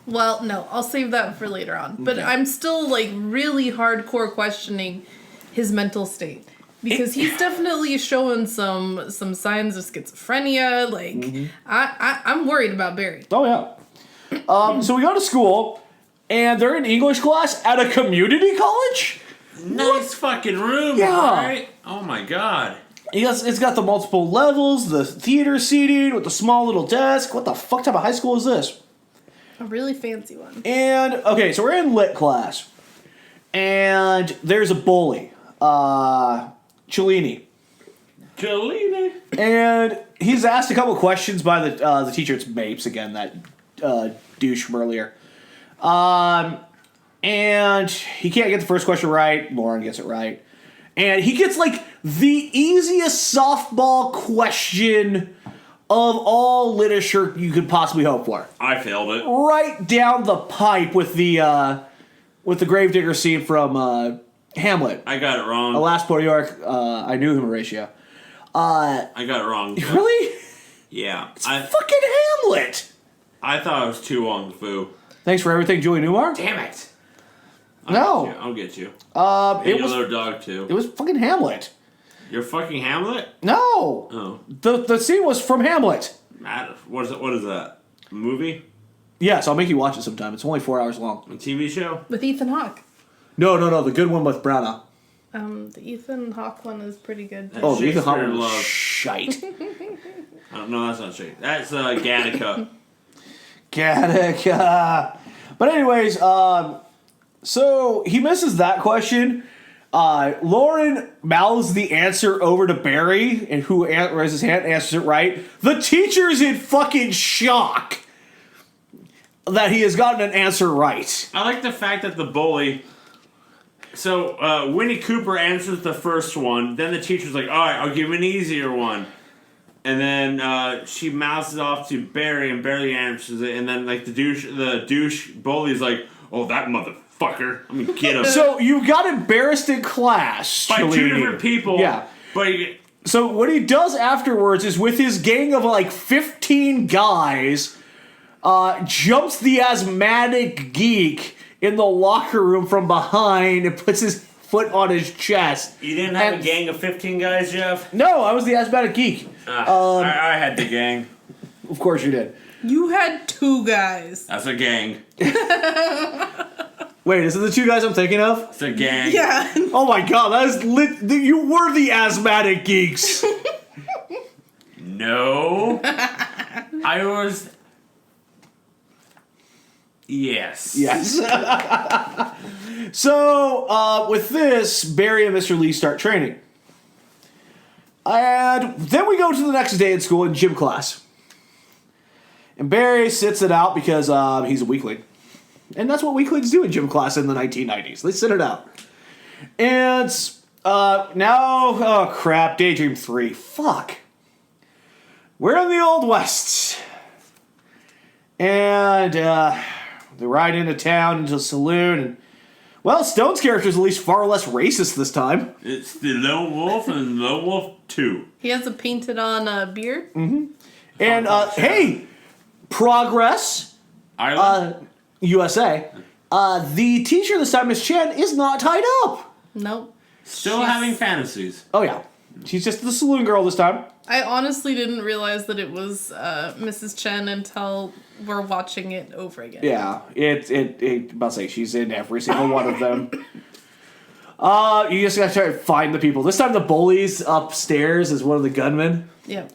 S2: Well, no, I'll save that for later on. But I'm still, really hardcore questioning his mental state. Because he's definitely showing some signs of schizophrenia. I'm worried about Barry.
S1: Oh, yeah. So we go to school, and they're in English class at a community college?
S3: Nice fucking room,
S1: Yeah.
S3: right? Oh, my God.
S1: It's got the multiple levels, the theater seating with the small little desk. What the fuck type of high school is this?
S2: A really fancy one.
S1: And, okay, so we're in lit class. And there's a bully. Cellini. And he's asked a couple questions by the teacher. It's Mapes again, that douche from earlier. And he can't get the first question right. Lauren gets it right. And he gets, the easiest softball question of all literature you could possibly hope for.
S3: I failed it.
S1: Right down the pipe with the gravedigger scene from Hamlet.
S3: I got it wrong.
S1: Alas, poor York, I knew him, Horatio.
S3: I got it wrong. Jeff.
S1: Really?
S3: Yeah.
S1: Fucking Hamlet!
S3: I thought I was too long, Foo.
S1: Thanks for everything, Julie Newmar.
S3: Damn it. I'll get you.
S1: It was
S3: other dog, too.
S1: It was fucking Hamlet.
S3: You're fucking Hamlet?
S1: No!
S3: Oh.
S1: The scene was from Hamlet.
S3: What is that? A movie?
S1: Yes, I'll make you watch it sometime. It's only 4 hours long.
S3: A TV show?
S2: With Ethan Hawke.
S1: No, the good one with Branagh.
S2: The Ethan Hawke one is pretty good.
S1: Oh, the Ethan Hawke
S3: Shakespeare in
S1: one was
S3: Love.
S1: shite.
S3: No, that's not Shakespeare. That's Gattaca.
S1: Gattaca. But anyways, so he misses that question. Lauren mouths the answer over to Barry, and who raises his hand, answers it right. The teacher's in fucking shock that he has gotten an answer right.
S3: I like the fact that the bully... So, Winnie Cooper answers the first one. Then the teacher's like, all right, I'll give him an easier one. And then she mouths it off to Barry, and Barry answers it. And then, like, the douche bully's like, oh, that motherfucker. I'm gonna get him.
S1: So you got embarrassed in class.
S3: By two
S1: Cellini.
S3: different people.
S1: Yeah.
S3: But
S1: So what he does afterwards is with his gang of like 15 guys, jumps the asthmatic geek in the locker room from behind and puts his foot on his chest.
S3: you didn't have a gang of 15 guys, Jeff?
S1: No, I was the asthmatic geek.
S3: I had the gang.
S1: Of course you did.
S2: You had 2 guys.
S3: That's a gang.
S1: Wait, is it the 2 guys I'm thinking of?
S3: It's a gang.
S2: Yeah.
S1: Oh my god, that is lit. You were the asthmatic geeks.
S3: No. I was... Yes.
S1: Yes. So, with this, Barry and Mr. Lee start training. And then we go to the next day in school in gym class. And Barry sits it out because he's a weakling. And that's what weaklings do in gym class in the 1990s. They sit it out. And now, oh crap, Daydream 3. Fuck. We're in the Old West. And they ride into town, into a saloon, and well, Stone's character is at least far less racist this time.
S3: It's the Lone Wolf and Lone Wolf 2.
S2: He has a painted on beard.
S1: Mm-hmm. And hey, progress,
S3: Ireland?
S1: USA. The teacher this time, Miss Chen, is not tied up.
S2: Nope.
S3: Still having fantasies.
S1: Oh yeah, she's just the saloon girl this time.
S2: I honestly didn't realize that it was Mrs. Chen until we're watching it over again.
S1: Yeah, about to say she's in every single one of them. You just gotta try to find the people. This time the bully's upstairs is one of the gunmen.
S2: Yeah.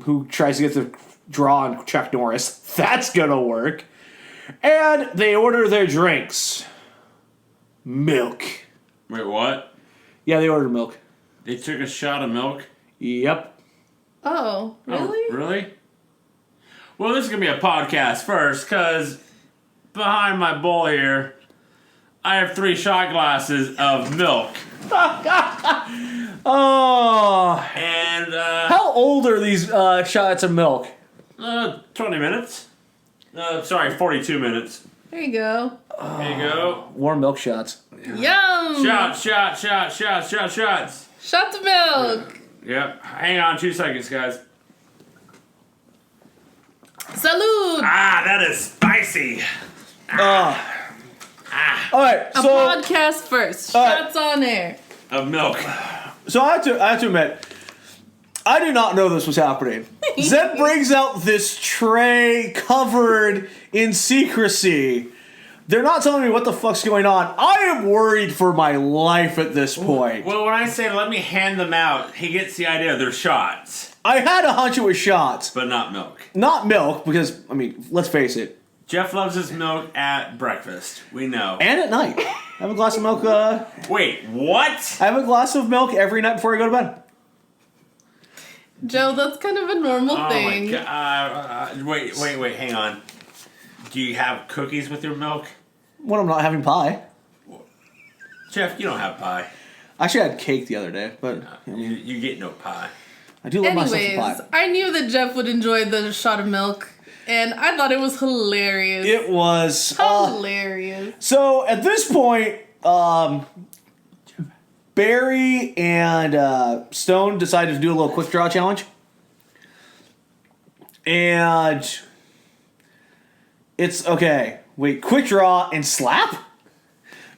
S1: Who tries to get the draw on Chuck Norris. That's gonna work. And they order their drinks. Milk.
S3: Wait, what?
S1: Yeah, they ordered milk.
S3: They took a shot of milk?
S1: Yep.
S2: Oh, really?
S3: Oh, really? Well, this is going to be a podcast first, because behind my bowl here, I have 3 shot glasses of milk.
S1: Oh.
S3: And,
S1: How old are these shots of milk?
S3: 20 minutes. Sorry, 42 minutes.
S2: There you go.
S3: There you go.
S1: Warm milk shots.
S2: Yum!
S3: Shots.
S2: Shots of milk!
S3: Yep. Hang on 2 seconds, guys.
S2: Salud!
S3: Ah, that is spicy.
S1: All right,
S2: A
S1: so
S2: podcast first. Shots on air.
S3: Of milk.
S1: so I have to admit, I did not know this was happening. Zed brings out this tray covered in secrecy. They're not telling me what the fuck's going on. I am worried for my life at this point.
S3: Well, when I say let me hand them out, he gets the idea they're shots.
S1: I had a hunch it was shots.
S3: But not milk.
S1: Not milk, because, I mean, let's face it.
S3: Jeff loves his milk at breakfast. We know.
S1: And at night. I have a glass of milk,
S3: Wait, what?
S1: I have a glass of milk every night before I go to bed.
S2: Joe, that's kind of a normal thing.
S3: My God. Wait, hang on. Do you have cookies with your milk?
S1: When I'm not having pie.
S3: Jeff, you don't have pie.
S1: I actually had cake the other day, but I mean,
S3: You get no pie.
S1: I do love myself
S2: Anyways,
S1: some pie.
S2: I knew that Jeff would enjoy the shot of milk, and I thought it was hilarious.
S1: It was
S2: Hilarious.
S1: so at this point, Barry and Stone decided to do a little quick draw challenge. And it's okay. Wait, quick draw and slap?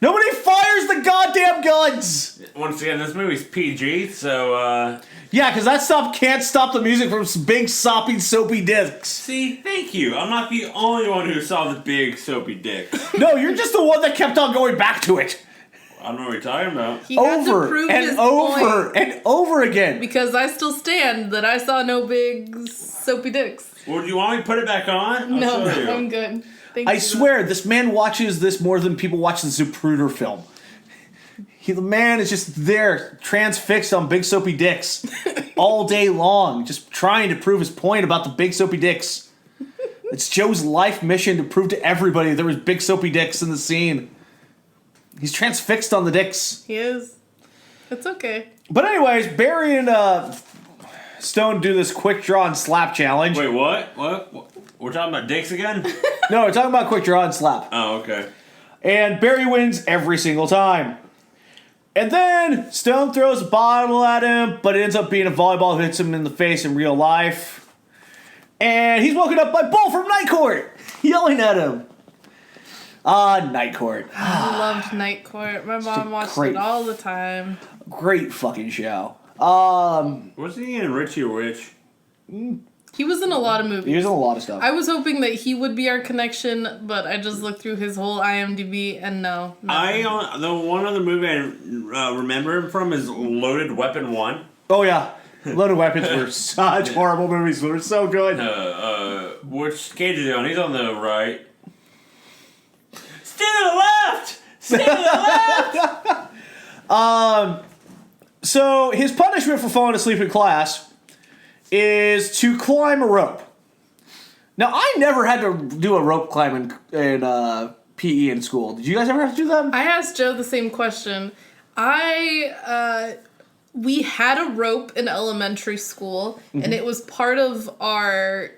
S1: Nobody fires the goddamn guns!
S3: Once again, this movie's PG, so,
S1: Yeah, because that stuff can't stop the music from big, sopping, soapy dicks.
S3: See, thank you. I'm not the only one who saw the big soapy dick.
S1: No, you're just the one that kept on going back to it.
S3: I don't know what you're talking about.
S2: He had to
S1: Over
S2: prove
S1: and
S2: his
S1: over
S2: point,
S1: and over again.
S2: because I still stand that I saw no big soapy dicks.
S3: Well, do you want me to put it back on?
S2: No,
S3: I'll show you.
S2: I'm good. Thank
S1: I
S2: you.
S1: swear, this man watches this more than people watch the Zapruder film. The man is just there, transfixed on big soapy dicks all day long, just trying to prove his point about the big soapy dicks. It's Joe's life mission to prove to everybody there was big soapy dicks in the scene. He's transfixed on the dicks.
S2: He is. It's okay.
S1: But anyways, Barry and Stone do this quick draw and slap challenge.
S3: Wait, what? We're talking about dicks again?
S1: No, we're talking about quick draw and slap.
S3: Oh, okay.
S1: And Barry wins every single time. And then Stone throws a bottle at him, but it ends up being a volleyball that hits him in the face in real life. And he's woken up by Bull from Night Court, yelling at him. Night Court.
S2: I loved Night Court. My mom watched it all the time.
S1: Great fucking show.
S3: Wasn't he in Richie Rich?
S2: He was in a lot of movies.
S1: He was in a lot of stuff.
S2: I was hoping that he would be our connection, but I just looked through his whole IMDb and no.
S3: The one other movie I remember him from is Loaded Weapon 1.
S1: Oh, yeah. Loaded Weapons were such horrible movies, but they were so good.
S3: Which Cage is he on? He's on the right. Stay to the left! Stay to the left!
S1: So his punishment for falling asleep in class is to climb a rope. Now, I never had to do a rope climb in PE in school. Did you guys ever have to do that?
S2: I asked Joe the same question. We had a rope in elementary school, and it was part of our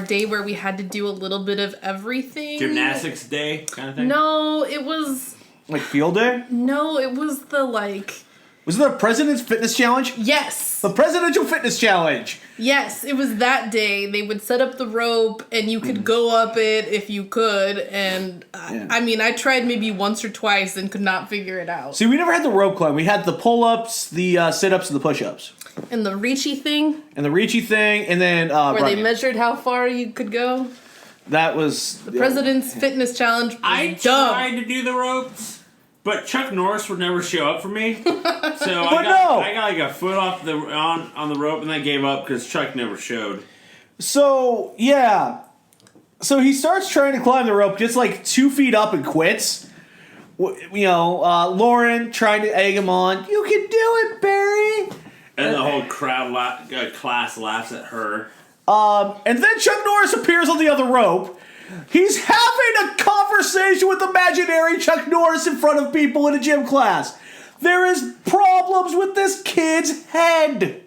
S2: day where we had to do a little bit of everything.
S3: Gymnastics day kind of thing?
S2: No, it was...
S1: Like field day?
S2: No, it was the, like...
S1: Was it the President's Fitness Challenge?
S2: Yes!
S1: The Presidential Fitness Challenge!
S2: Yes, it was that day. They would set up the rope, and you could go up it if you could, and I mean, I tried maybe once or twice and could not figure it out.
S1: See, we never had the rope climb. We had the pull-ups, the sit-ups, and the push-ups.
S2: And the reachy thing?
S1: And the reachy thing, and then
S2: Where
S1: running.
S2: they measured how far you could go?
S1: That was...
S2: The President's Fitness Challenge was
S3: I
S2: dumb.
S3: tried to do the ropes, but Chuck Norris would never show up for me. So I got like a foot off on the rope, and I gave up because Chuck never showed.
S1: So, yeah. So he starts trying to climb the rope, gets like 2 feet up and quits. Lauren trying to egg him on. You can do it, Barry!
S3: And the whole class laughs at her.
S1: And then Chuck Norris appears on the other rope. He's having a conversation with imaginary Chuck Norris in front of people in a gym class. There is problems with this kid's head.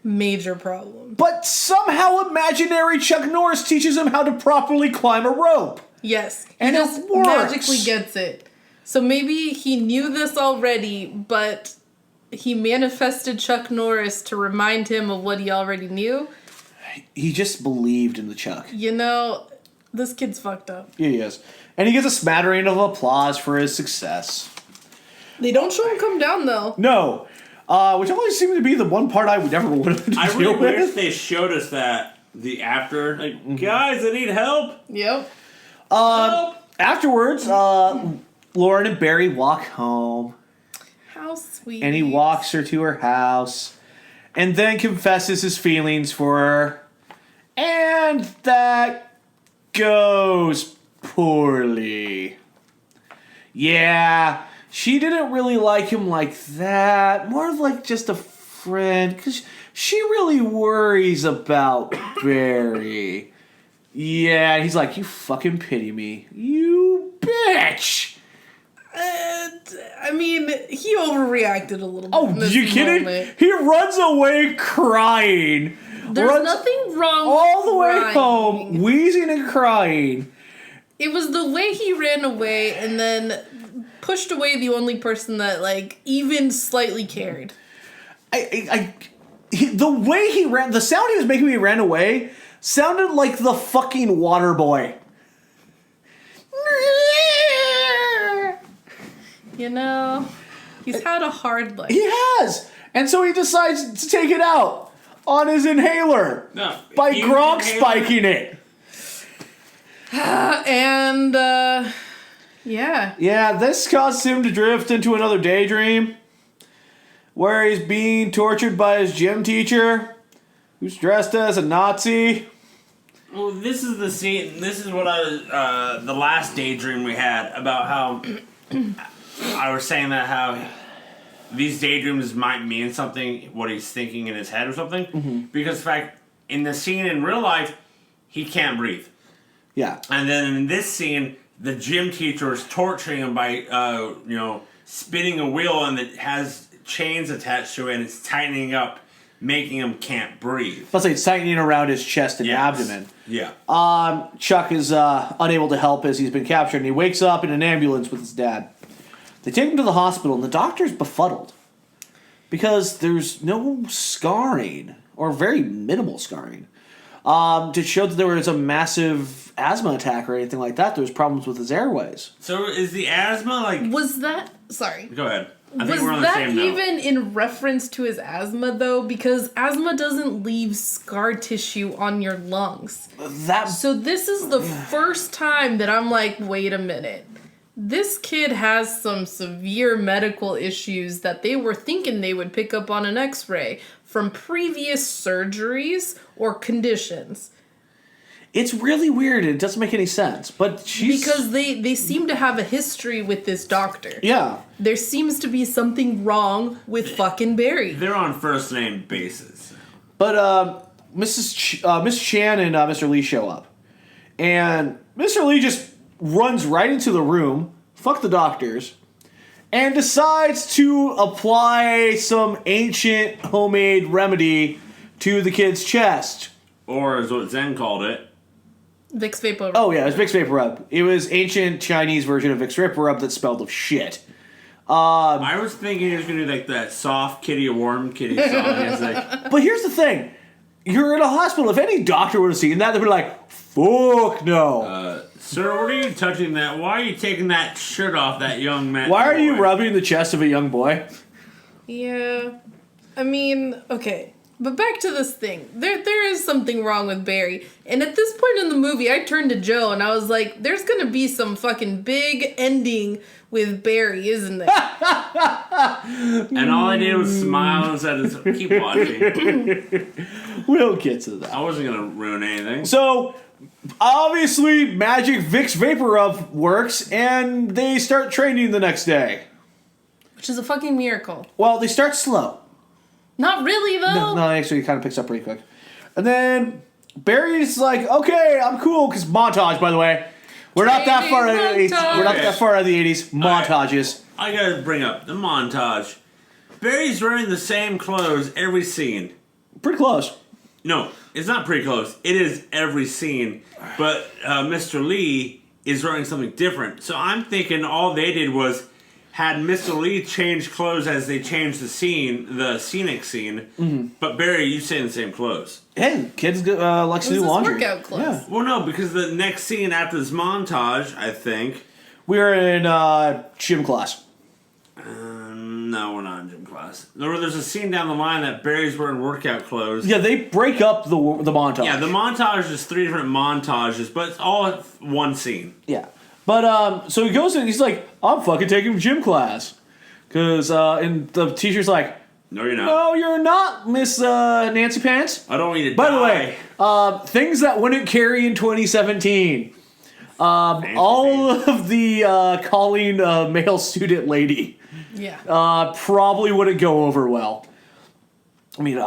S2: Major problem.
S1: But somehow imaginary Chuck Norris teaches him how to properly climb a rope.
S2: Yes.
S1: And
S2: he
S1: it
S2: just
S1: works.
S2: magically gets it. So maybe he knew this already, but he manifested Chuck Norris to remind him of what he already knew.
S1: He just believed in the Chuck.
S2: You know, this kid's fucked up.
S1: He is. And he gets a smattering of applause for his success.
S2: They don't show him come down, though.
S1: No. Which always seemed to be the one part I would never want to
S3: I
S1: deal
S3: really
S1: with.
S3: wish they showed us that the after. Like, guys, I need help.
S2: Yep.
S3: Help.
S1: Afterwards, Lauren and Barry walk home.
S2: How sweet.
S1: And he walks her to her house. And then confesses his feelings for her. And that goes poorly. Yeah, she didn't really like him like that. More of like just a friend. Because she really worries about Barry. Yeah, and he's like, you fucking pity me. You bitch!
S2: I mean, he overreacted a little bit.
S1: Oh,
S2: in this
S1: you kidding?
S2: moment.
S1: He runs away crying.
S2: There's nothing wrong
S1: all the way
S2: crying.
S1: home, wheezing and crying.
S2: It was the way he ran away and then pushed away the only person that, like, even slightly cared.
S1: The way he ran, the sound he was making when he ran away sounded like the fucking water boy.
S2: You know, he's had a hard life.
S1: He has! And so he decides to take it out on his inhaler by Gronk spiking it.
S2: And, Yeah.
S1: Yeah, this causes him to drift into another daydream where he's being tortured by his gym teacher who's dressed as a Nazi.
S3: Well, this is the scene. This is what I was. The last daydream we had about how I was saying that how these daydreams might mean something, what he's thinking in his head or something. Mm-hmm. Because, in fact, in the scene in real life, he can't breathe.
S1: Yeah.
S3: And then in this scene, the gym teacher is torturing him by, spinning a wheel and it has chains attached to it and it's tightening up, making him can't breathe.
S1: Let's say it's tightening around his chest and abdomen.
S3: Yeah.
S1: Chuck is unable to help as he's been captured, and he wakes up in an ambulance with his dad. They take him to the hospital, and the doctor's befuddled because there's no scarring, or very minimal scarring, to show that there was a massive asthma attack or anything like that. There was problems with his airways.
S3: So is the asthma like...
S2: Was that... Sorry.
S3: Go ahead. I
S2: Was
S3: think we're on the same
S2: that
S3: note.
S2: even in reference to his asthma, though? Because asthma doesn't leave scar tissue on your lungs. So this is the first time that I'm like, wait a minute. This kid has some severe medical issues that they were thinking they would pick up on an x-ray from previous surgeries or conditions.
S1: It's really weird. It doesn't make any sense. But
S2: Because they seem to have a history with this doctor.
S1: Yeah.
S2: There seems to be something wrong with fucking Barry.
S3: They're on first name basis.
S1: But Miss Chan and Mr. Lee show up. And Mr. Lee just runs right into the room, fuck the doctors, and decides to apply some ancient homemade remedy to the kid's chest.
S3: Or as what Zen called it.
S2: Vicks Vapor Rub.
S1: Oh, yeah, it was Vicks Vapor Rub. It was ancient Chinese version of Vicks Vapor Rub that smelled of shit.
S3: I was thinking he was going to do like that soft kitty, a warm kitty song. It's like,
S1: But here's the thing. You're in a hospital. If any doctor would have seen that, they'd be like, fuck no.
S3: sir, what are you touching that? Why are you taking that shirt off that young man?
S1: Why are you rubbing the chest of a young boy?
S2: Yeah. I mean, okay. But back to this thing. There is something wrong with Barry. And at this point in the movie, I turned to Joe and I was like, there's going to be some fucking big ending with Barry, isn't there?
S3: And all I did was smile and said, keep watching.
S1: We'll get to that.
S3: I wasn't going to ruin anything.
S1: So, obviously, magic Vicks Vapor Rub works, and they start training the next day.
S2: Which is a fucking miracle.
S1: Well, they start slow.
S2: Not really, though.
S1: No, actually, it kind of picks up pretty quick. And then Barry's like, okay, I'm cool, because montage, by the way. We're not that far out of the 80s. We're not that far out of the 80s. Montages.
S3: I gotta bring up the montage. Barry's wearing the same clothes every scene.
S1: Pretty close.
S3: No, it's not pretty close. It is every scene. But Mr. Lee is wearing something different. So I'm thinking all they did was had Mr. Lee change clothes as they changed the scene, the scenic scene. Mm-hmm. But Barry, you stay in the same clothes.
S1: Hey, kids likes to do laundry.
S2: Workout clothes.
S1: Yeah.
S3: Well, no, because the next scene after this montage, I think.
S1: We're in gym class.
S3: No, we're not in gym class. There's a scene down the line that Barry's wearing workout clothes.
S1: Yeah, they break up the montage.
S3: Yeah, the montage is 3 different montages, but it's all one scene.
S1: Yeah. But, so he goes in and he's like, I'm fucking taking gym class. Because, and the teacher's like,
S3: No, you're not.
S1: no, you're not, Miss Nancy Pants.
S3: I don't want you to
S1: By
S3: die.
S1: the way, things that wouldn't carry in 2017. All of the calling a male student lady probably wouldn't go over well. I mean,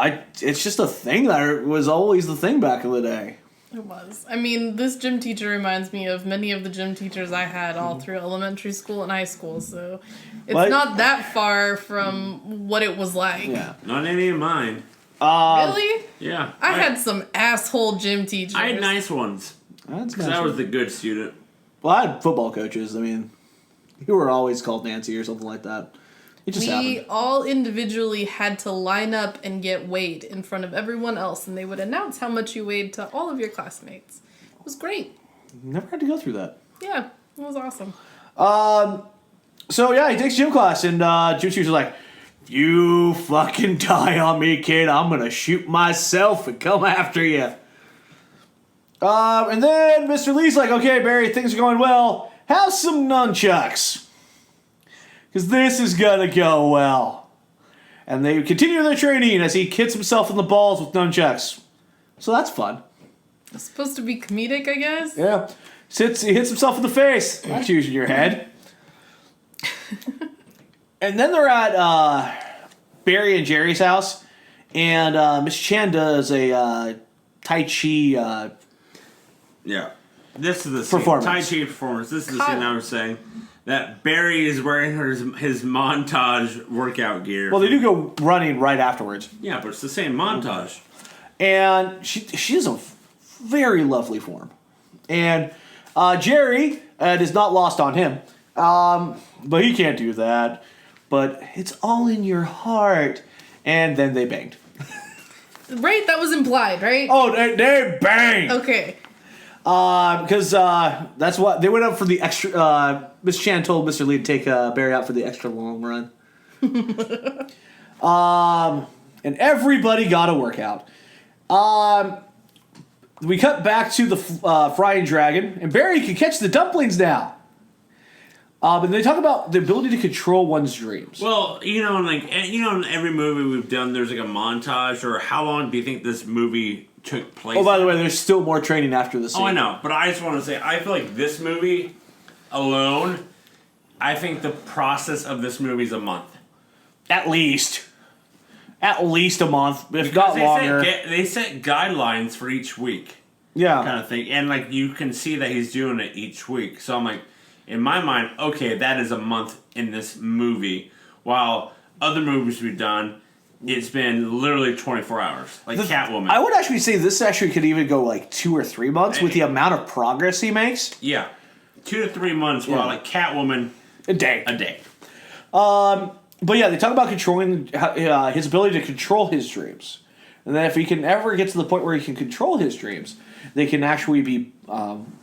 S1: it's just a thing that was always the thing back in the day.
S2: It was. I mean, this gym teacher reminds me of many of the gym teachers I had all through elementary school and high school, so it's not that far from what it was like.
S1: Yeah.
S3: Not any of mine.
S2: Really?
S3: Yeah.
S2: I had some asshole gym teachers.
S3: I had nice ones.
S1: That's
S3: Because I was the good student.
S1: Well, I had football coaches. I mean, you were always called Nancy or something like that. It just
S2: We
S1: happened.
S2: all individually had to line up and get weighed in front of everyone else, and they would announce how much you weighed to all of your classmates. It was great.
S1: Never had to go through that.
S2: Yeah, it was awesome.
S1: So, yeah, he takes gym class, and gym teacher's like, if you fucking die on me, kid, I'm going to shoot myself and come after you. And then Mr. Lee's like, okay, Barry, things are going well. have some nunchucks. Because this is going to go well. And they continue their training as he hits himself in the balls with nunchucks. So that's fun.
S2: It's supposed to be comedic, I guess.
S1: Yeah. He hits himself in the face. That's using your head. And then they're at Barry and Jerry's house. And Miss Chan does a Tai Chi
S3: Yeah. This is the scene.
S1: performance.
S3: Tai Chi performance. This is the scene I was saying. That Barry is wearing his montage workout gear.
S1: Well, they do go running right afterwards.
S3: Yeah, but it's the same montage.
S1: And she has a very lovely form. And Jerry, it is not lost on him. But he can't do that. But it's all in your heart. And then they banged.
S2: Right? That was implied, right?
S1: Oh, they banged!
S2: Okay.
S1: Because that's what they went up for the extra. Miss Chan told Mr. Lee to take Barry out for the extra long run. And everybody got a workout. We cut back to the frying dragon, and Barry can catch the dumplings now. And they talk about the ability to control one's dreams.
S3: Well, in every movie we've done, there's like a montage. Or how long do you think this movie took place?
S1: Oh, by the way, there's still more training after the scene.
S3: Oh, I know, but I just want to say, I feel like this movie alone, I think the process of this movie is a month.
S1: At least a month, if not longer.
S3: They set guidelines for each week,
S1: Yeah.
S3: kind of thing, and like you can see that he's doing it each week. So I'm like, in my mind, okay, that is a month in this movie. While other movies we've done, it's been literally 24 hours, like Catwoman.
S1: I would actually say this actually could even go like 2 or 3 months with the amount of progress he makes.
S3: Yeah, 2 to 3 months. While like Catwoman,
S1: A day.
S3: But
S1: yeah, they talk about controlling his ability to control his dreams. And then if he can ever get to the point where he can control his dreams, they can actually be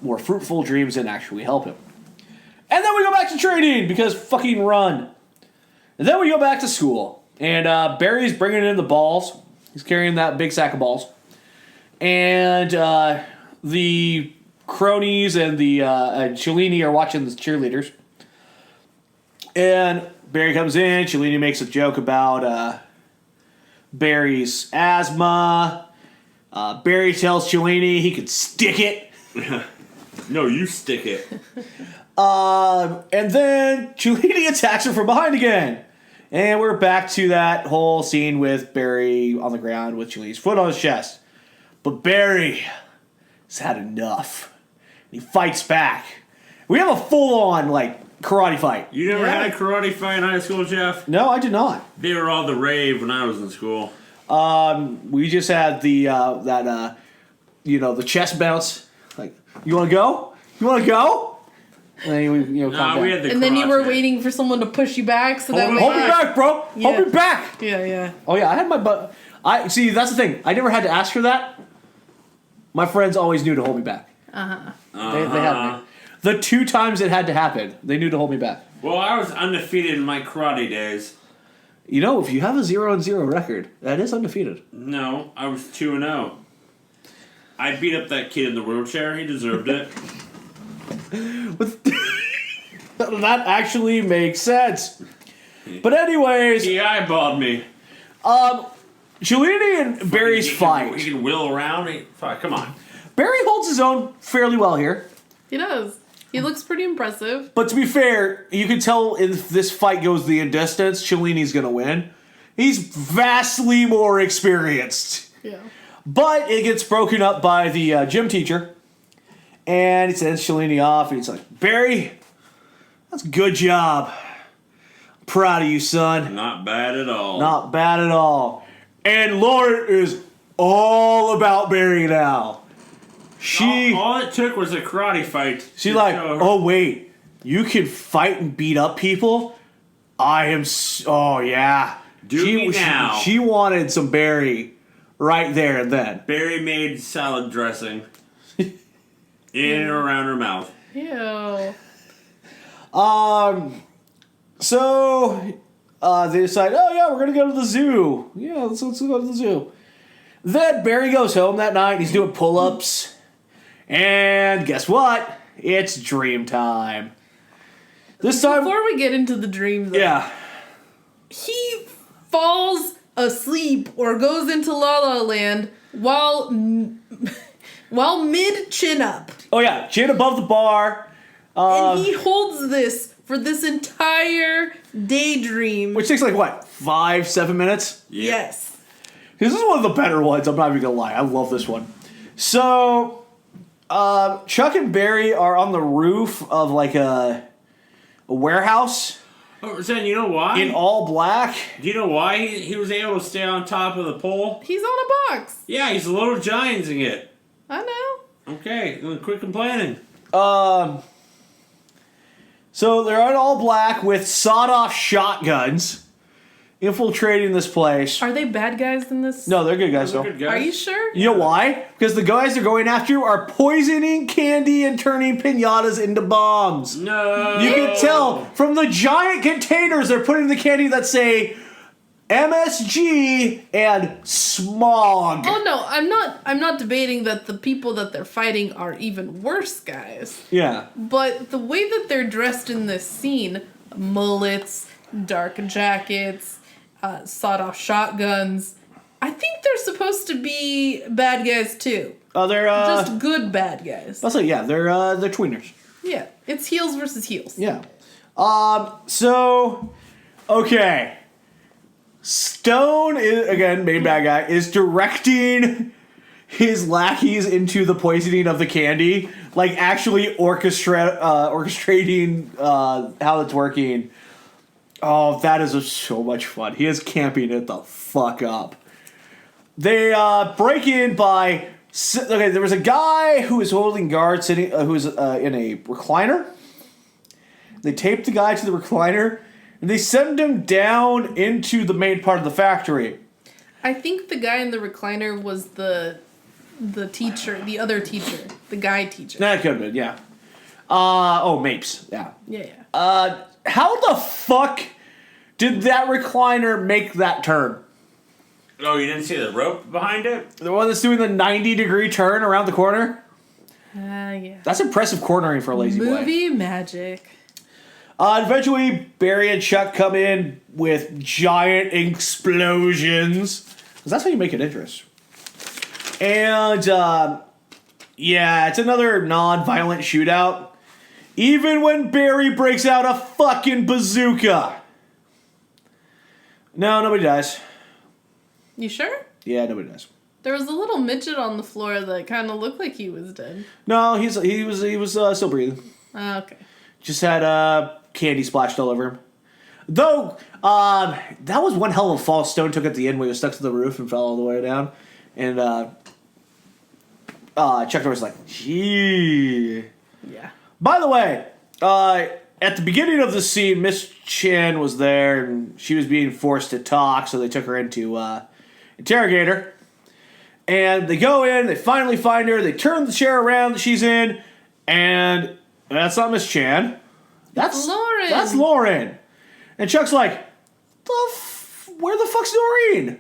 S1: more fruitful dreams and actually help him. And then we go back to training because fucking run. And then we go back to school. And Barry's bringing in the balls. He's carrying that big sack of balls. And the cronies and the Cellini are watching the cheerleaders. And Barry comes in. Cellini makes a joke about Barry's asthma. Barry tells Cellini he could stick it.
S3: no, you stick it.
S1: And then Cellini attacks her from behind again. And we're back to that whole scene with Barry on the ground with Cellini's foot on his chest. But Barry has had enough. He fights back. We have a full-on, karate fight.
S3: You never had a karate fight in high school, Jeff?
S1: No, I did not.
S3: They were all the rave when I was in school.
S1: We just had the chest bounce. Like, you want to go? You want to go? And then we had
S2: and then you were waiting for someone to push you back, so that
S1: hold me back, bro.
S2: Yeah.
S1: Hold me back.
S2: Yeah.
S1: Oh yeah, I had my butt. See. That's the thing. I never had to ask for that. My friends always knew to hold me back. They had me. The 2 times it had to happen, they knew to hold me back.
S3: Well, I was undefeated in my karate days.
S1: You know, if you have a 0-0 record, that is undefeated.
S3: No, I was 2-0. I beat up that kid in the wheelchair. He deserved it.
S1: That actually makes sense. But anyways,
S3: He eyeballed me.
S1: Cellini and Barry's fight.
S3: He can wheel around. Come on.
S1: Barry holds his own fairly well here.
S2: He does. He looks pretty impressive.
S1: But to be fair, you can tell if this fight goes the distance, Cellini's going to win. He's vastly more experienced.
S2: Yeah.
S1: But it gets broken up by the gym teacher. And he sends Cellini off. And he's like, Barry, that's a good job. Proud of you, son.
S3: Not bad at all.
S1: Not bad at all. And Lauren is all about Barry now.
S3: All it took was a karate fight.
S1: She's like, oh, wait. You can fight and beat up people? Oh, yeah.
S3: Do me now.
S1: She wanted some Barry right there and then.
S3: Barry made salad dressing in and around her mouth.
S2: Ew.
S1: So they decide, oh yeah, we're gonna go to the zoo. Yeah, let's go to the zoo. Then Barry goes home that night. He's doing pull-ups, and guess what? It's dream time. This time...
S2: Before we get into the dream, though,
S1: Yeah.
S2: he falls asleep or goes into La La Land while mid chin up.
S1: Oh, yeah. Chin above the bar.
S2: And he holds this for this entire daydream.
S1: Which takes, 5-7 minutes?
S2: Yes.
S1: This is one of the better ones, I'm not even gonna lie. I love this one. So, Chuck and Barry are on the roof of, a warehouse.
S3: Oh, Zen, you know why?
S1: In all black.
S3: Do you know why he was able to stay on top of the pole?
S2: He's on a box.
S3: Yeah, he's a little giantsing it.
S2: I know.
S3: Okay, then quit complaining.
S1: So they're in all black with sawed-off shotguns infiltrating this place.
S2: Are they bad guys in this?
S1: No, they're good guys, though.
S3: Good guys.
S2: Are you sure?
S1: You know why? Because the guys they're going after are poisoning candy and turning piñatas into bombs.
S3: No.
S1: You can tell from the giant containers they're putting the candy that say MSG and smog.
S2: Oh no, I'm not debating that the people that they're fighting are even worse guys.
S1: Yeah.
S2: But the way that they're dressed in this scene, mullets, dark jackets, sawed-off shotguns, I think they're supposed to be bad guys too.
S1: Oh, they're
S2: Just good bad guys.
S1: Also, yeah, they're tweeners.
S2: Yeah, it's heels versus heels.
S1: Yeah. So, okay. Stone is, again, main bad guy, is directing his lackeys into the poisoning of the candy, actually orchestrating how it's working. Oh, that is so much fun. He is camping it the fuck up. They break in by... Okay, there was a guy who was holding guard, sitting, who was in a recliner. They taped the guy to the recliner, and they send him down into the main part of the factory.
S2: I think the guy in the recliner was the teacher, the other teacher, the guy teacher.
S1: That could have been, yeah. Mapes, yeah.
S2: Yeah.
S1: How the fuck did that recliner make that turn?
S3: Oh, you didn't see the rope behind it?
S1: The one that's doing the 90-degree turn around the corner?
S2: Yeah.
S1: That's impressive cornering for a lazy boy.
S2: Movie magic.
S1: Eventually, Barry and Chuck come in with giant explosions. Because that's how you make an interest. And, yeah, it's another non-violent shootout. Even when Barry breaks out a fucking bazooka. No, nobody dies.
S2: You sure?
S1: Yeah, nobody dies.
S2: There was a little midget on the floor that kind of looked like he was dead.
S1: No, he was still breathing.
S2: Okay.
S1: Just had candy splashed all over him. Though, that was one hell of a fall Stone took at the end when he was stuck to the roof and fell all the way down. And Chuck Norris was like, gee.
S2: Yeah.
S1: By the way, at the beginning of the scene, Miss Chan was there and she was being forced to talk, so they took her into interrogate her. And they go in, they finally find her, they turn the chair around that she's in, and that's not Miss Chan. That's
S2: Lauren.
S1: That's Lauren. And Chuck's like, where the fuck's Noreen?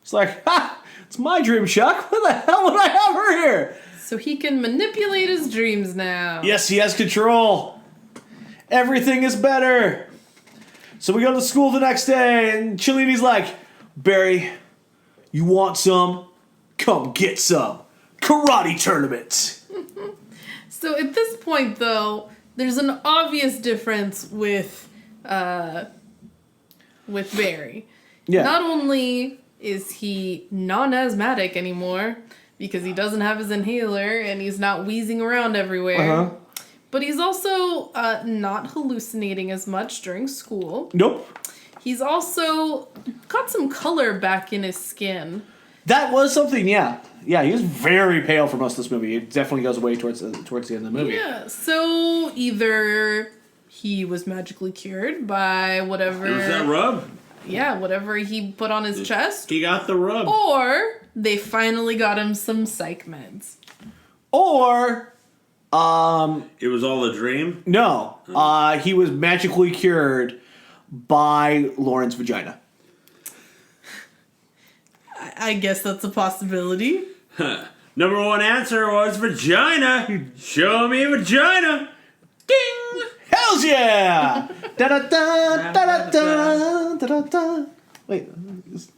S1: It's like, ha! It's my dream, Chuck. Where the hell would I have her here?
S2: So he can manipulate his dreams now.
S1: Yes, he has control. Everything is better. So we go to school the next day, and Cellini's like, Barry, you want some? Come get some. Karate tournament.
S2: So at this point, though, there's an obvious difference with Barry.
S1: Yeah.
S2: Not only is he non-asthmatic anymore because he doesn't have his inhaler and he's not wheezing around everywhere, but he's also not hallucinating as much during school.
S1: Nope.
S2: He's also got some color back in his skin.
S1: That was something, yeah. Yeah, he was very pale for most of this movie. It definitely goes away towards the end of the movie.
S2: Yeah, so either he was magically cured by whatever...
S3: Was that rub?
S2: Yeah, whatever he put on his chest.
S3: He got the rub.
S2: Or they finally got him some psych meds.
S1: Or,
S3: it was all a dream?
S1: no. He was magically cured by Lauren's vagina.
S2: I guess that's a possibility.
S3: Number one answer was vagina. Show me vagina. Ding!
S1: Hell Hells yeah! Da-da-da, da-da-da, da-da-da. Wait,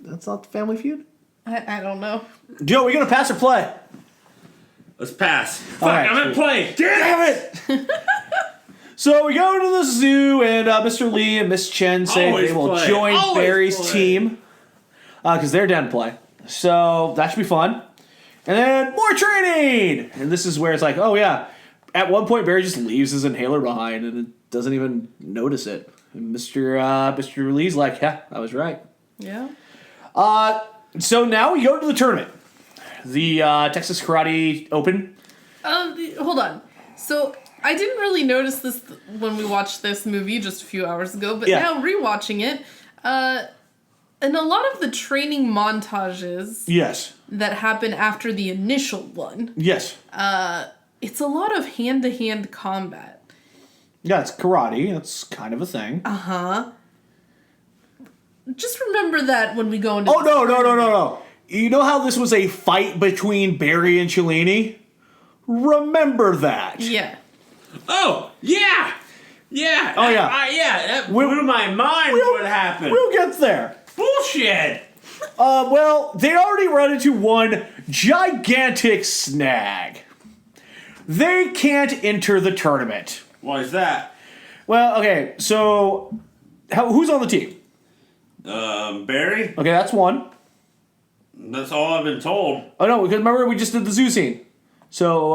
S1: that's not the Family Feud?
S2: I don't know.
S1: Joe, we gonna pass or play?
S3: Let's pass. Fuck,
S1: right,
S3: I'm at play.
S1: Damn it! So we go to the zoo, and Mr. Lee and Miss Chen say
S3: Always
S1: they will
S3: play.
S1: join
S3: Always
S1: Barry's
S3: play.
S1: team because they're down to play. So that should be fun. And then more training! And this is where it's like, oh yeah. At one point, Barry just leaves his inhaler behind and it doesn't even notice it. And Mr. Lee's like, yeah, I was right.
S2: Yeah.
S1: So now we go to the tournament. The Texas Karate Open.
S2: Hold on. So I didn't really notice this when we watched this movie just a few hours ago, but
S1: Yeah.
S2: now rewatching it, and a lot of the training montages
S1: Yes.
S2: that happen after the initial one,
S1: Yes.
S2: it's a lot of hand-to-hand combat.
S1: Yeah, it's karate. That's kind of a thing.
S2: Just remember that when we go into
S1: Oh, no. You know how this was a fight between Barry and Cellini? Remember that.
S2: Yeah.
S3: Oh, yeah. Yeah.
S1: Oh, yeah.
S3: Yeah, that blew my mind what happened.
S1: We'll get there.
S3: Bullshit.
S1: Well, they already run into one gigantic snag. They can't enter the tournament.
S3: Why is that?
S1: Well, okay, so who's on the team?
S3: Barry?
S1: Okay, that's one.
S3: That's all I've been told.
S1: Oh, no, because remember we just did the zoo scene. So,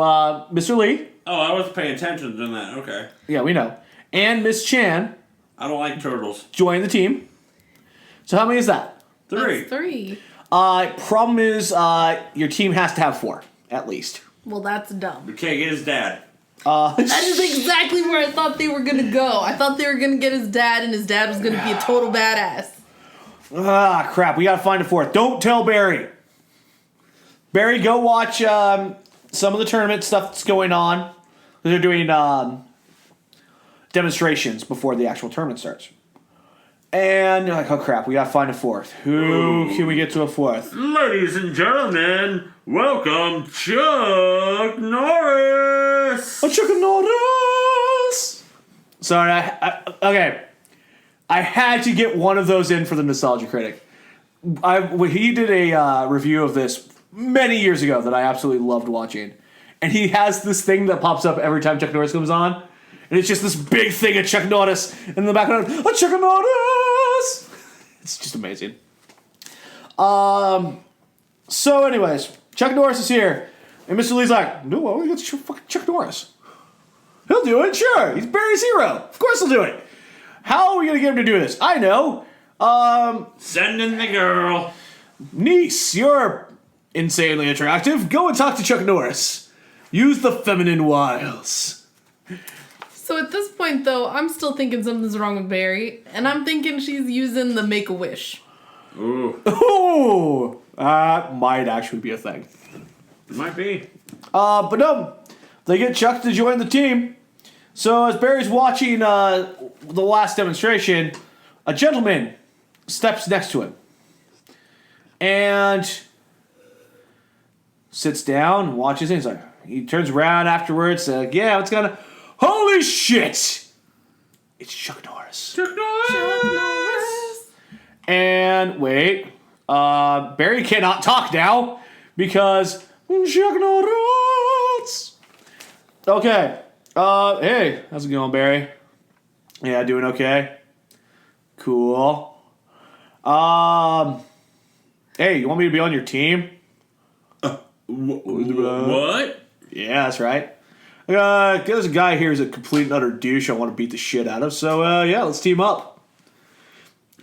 S1: Mr. Lee.
S3: Oh, I wasn't paying attention to that. Okay.
S1: Yeah, we know. And Miss Chan
S3: I don't like turtles.
S1: joined the team. So how many is that?
S3: 3.
S2: That's 3.
S1: Problem is, your team has to have 4, at least.
S2: Well, that's dumb.
S3: We can't get his dad.
S2: That is exactly where I thought they were gonna go. I thought they were gonna get his dad, and his dad was gonna be a total badass.
S1: Crap, we gotta find a 4th. Don't tell Barry. Barry, go watch some of the tournament stuff that's going on. They're doing demonstrations before the actual tournament starts. And you're like, oh crap, we gotta find a 4th. Who can we get to a 4th?
S3: Ladies and gentlemen, welcome Chuck Norris.
S1: Oh, Chuck Norris! Sorry, okay. I had to get one of those in for the Nostalgia Critic. He did a review of this many years ago that I absolutely loved watching. And he has this thing that pops up every time Chuck Norris comes on. And it's just this big thing of Chuck Norris. And in the background, oh, Chuck Norris! It's just amazing. So anyways, Chuck Norris is here. And Mr. Lee's like, no, I want to get fucking Chuck Norris. He'll do it, sure. He's Barry's hero. Of course he'll do it. How are we going to get him to do this? I know.
S3: Send in the girl.
S1: Niece, you're insanely attractive. Go and talk to Chuck Norris. Use the feminine wiles.
S2: So at this point, though, I'm still thinking something's wrong with Barry, and I'm thinking she's using the Make-A-Wish.
S3: Ooh.
S1: Ooh, might actually be a thing.
S3: Might be.
S1: But no, they get Chuck to join the team. So as Barry's watching the last demonstration, a gentleman steps next to him and sits down and watches it. He's like, he turns around afterwards, like, yeah, what's going on? Holy shit! It's Chuck Norris.
S3: Chuck Norris.
S1: And wait, Barry cannot talk now because Chuck Norris. Okay. Hey, how's it going, Barry? Yeah, doing okay. Cool. Hey, you want me to be on your team?
S3: What?
S1: Yeah, that's right. There's a guy here who's a complete and utter douche I want to beat the shit out of, so yeah, let's team up.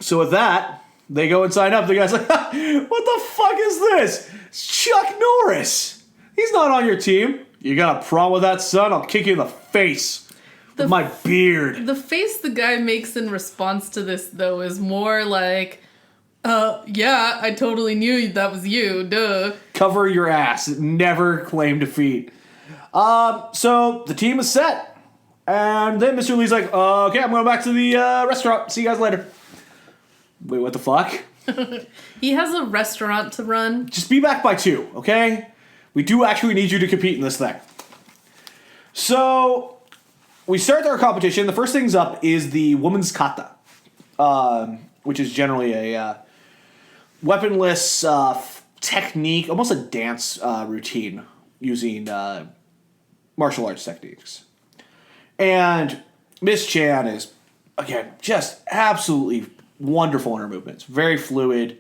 S1: So with that, they go and sign up. The guy's like, what the fuck is this? It's Chuck Norris. He's not on your team. You got a problem with that, son? I'll kick you in the face with my beard.
S2: The face the guy makes in response to this, though, is more like, yeah, I totally knew that was you, duh.
S1: Cover your ass. Never claim defeat. So the team is set. And then Mr. Lee's like, okay, I'm going back to the restaurant. See you guys later. Wait, what the fuck?
S2: He has a restaurant to run.
S1: Just be back by 2, okay? We do actually need you to compete in this thing. So, we start our competition. The first things up is the woman's kata, which is generally a weaponless technique, almost a dance routine using martial arts techniques. And Miss Chan is, again, just absolutely wonderful in her movements. Very fluid,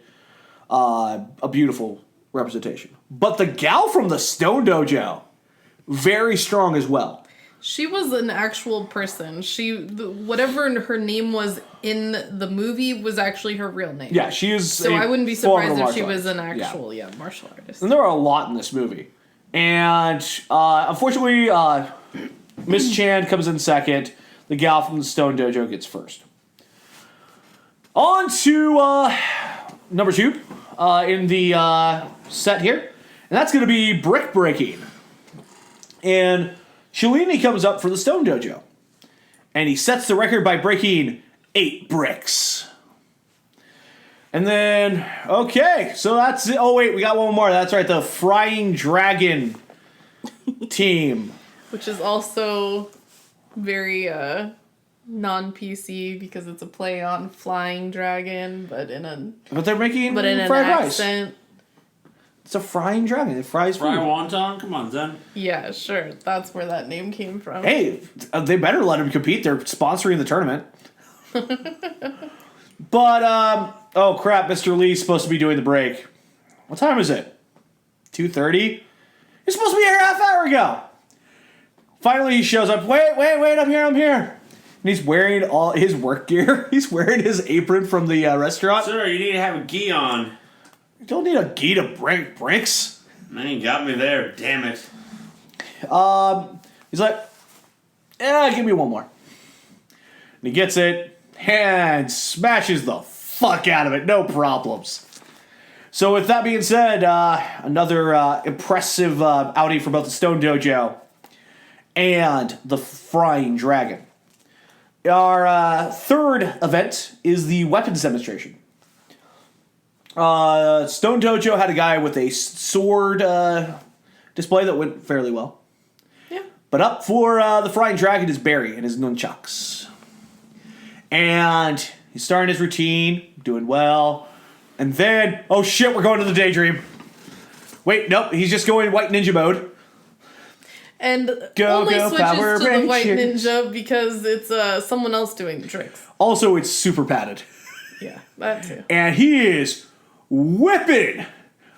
S1: a beautiful representation. But the gal from the Stone Dojo, very strong as well.
S2: She was an actual person. Whatever her name was in the movie was actually her real name.
S1: Yeah, she is.
S2: So I wouldn't be surprised if she was an actual, martial artist.
S1: And there are a lot in this movie. And unfortunately, Miss Chan comes in second. The gal from the Stone Dojo gets first. On to number 2 in the set here. And that's going to be brick breaking. And Shalini comes up for the Stone Dojo. And he sets the record by breaking 8 bricks. And then, okay, so that's it. Oh, wait, we got one more. That's right, the Frying Dragon team.
S2: Which is also very non-PC because it's a play on Flying Dragon, but in an
S1: accent. It's a frying dragon. It fries food.
S3: Fry wonton? Come on, Zen.
S2: Yeah, sure. That's where that name came from.
S1: Hey, they better let him compete. They're sponsoring the tournament. But, oh crap, Mr. Lee's supposed to be doing the break. What time is it? 2:30? He's supposed to be here a half hour ago. Finally, he shows up. Wait, I'm here. And he's wearing all his work gear. He's wearing his apron from the restaurant.
S3: Sir, you need to have a gi on.
S1: You don't need a gi to break bricks.
S3: Man, you got me there. Damn it.
S1: He's like, give me one more. And he gets it and smashes the fuck out of it. No problems. So with that being said, another impressive outing for both the Stone Dojo and the Frying Dragon. Our third event is the weapons demonstration. Stone Dojo had a guy with a sword display that went fairly well.
S2: Yeah.
S1: But up for the Frying Dragon is Barry and his nunchucks. And he's starting his routine, doing well. And then, oh shit, we're going to the Daydream. Wait, nope, he's just going White Ninja mode.
S2: And
S1: go,
S2: only
S1: go,
S2: switches
S1: Power
S2: to the White
S1: Rangers.
S2: Ninja because it's someone else doing the tricks.
S1: Also, it's super padded.
S2: Yeah, that too.
S1: And he is whipping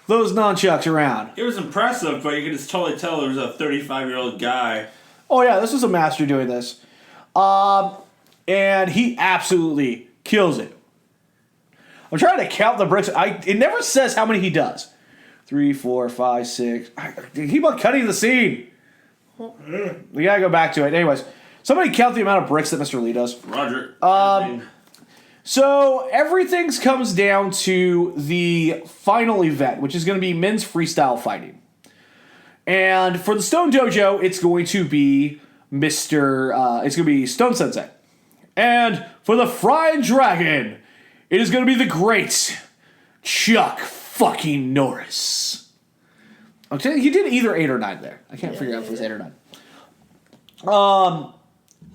S1: those nunchucks around.
S3: It was impressive, but you could just totally tell there was a 35-year-old guy.
S1: Oh yeah, this was a master doing this. And he absolutely kills it. I'm trying to count the bricks. It never says how many he does. 3, 4, 5, 6. I keep on cutting the scene. We gotta go back to it. Anyways, somebody count the amount of bricks that Mr. Lee does.
S3: Roger.
S1: So everything comes down to the final event, which is going to be men's freestyle fighting. And for the Stone Dojo, it's going to be it's going to be Stone Sensei. And for the Frying Dragon, it is going to be the great Chuck fucking Norris. Okay, he did either 8 or 9 there. I can't figure out if it was 8 or 9.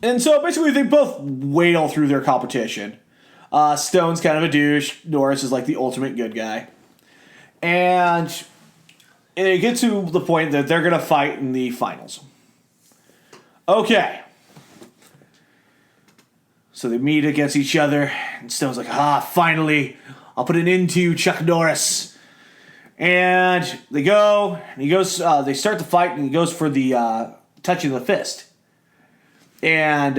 S1: And so basically they both wail through their competition. Stone's kind of a douche. Norris is like the ultimate good guy. And they get to the point that they're going to fight in the finals. Okay. So they meet against each other. And Stone's like, finally, I'll put an end to Chuck Norris. And they go, and he goes, they start the fight, and he goes for the touching the fist. And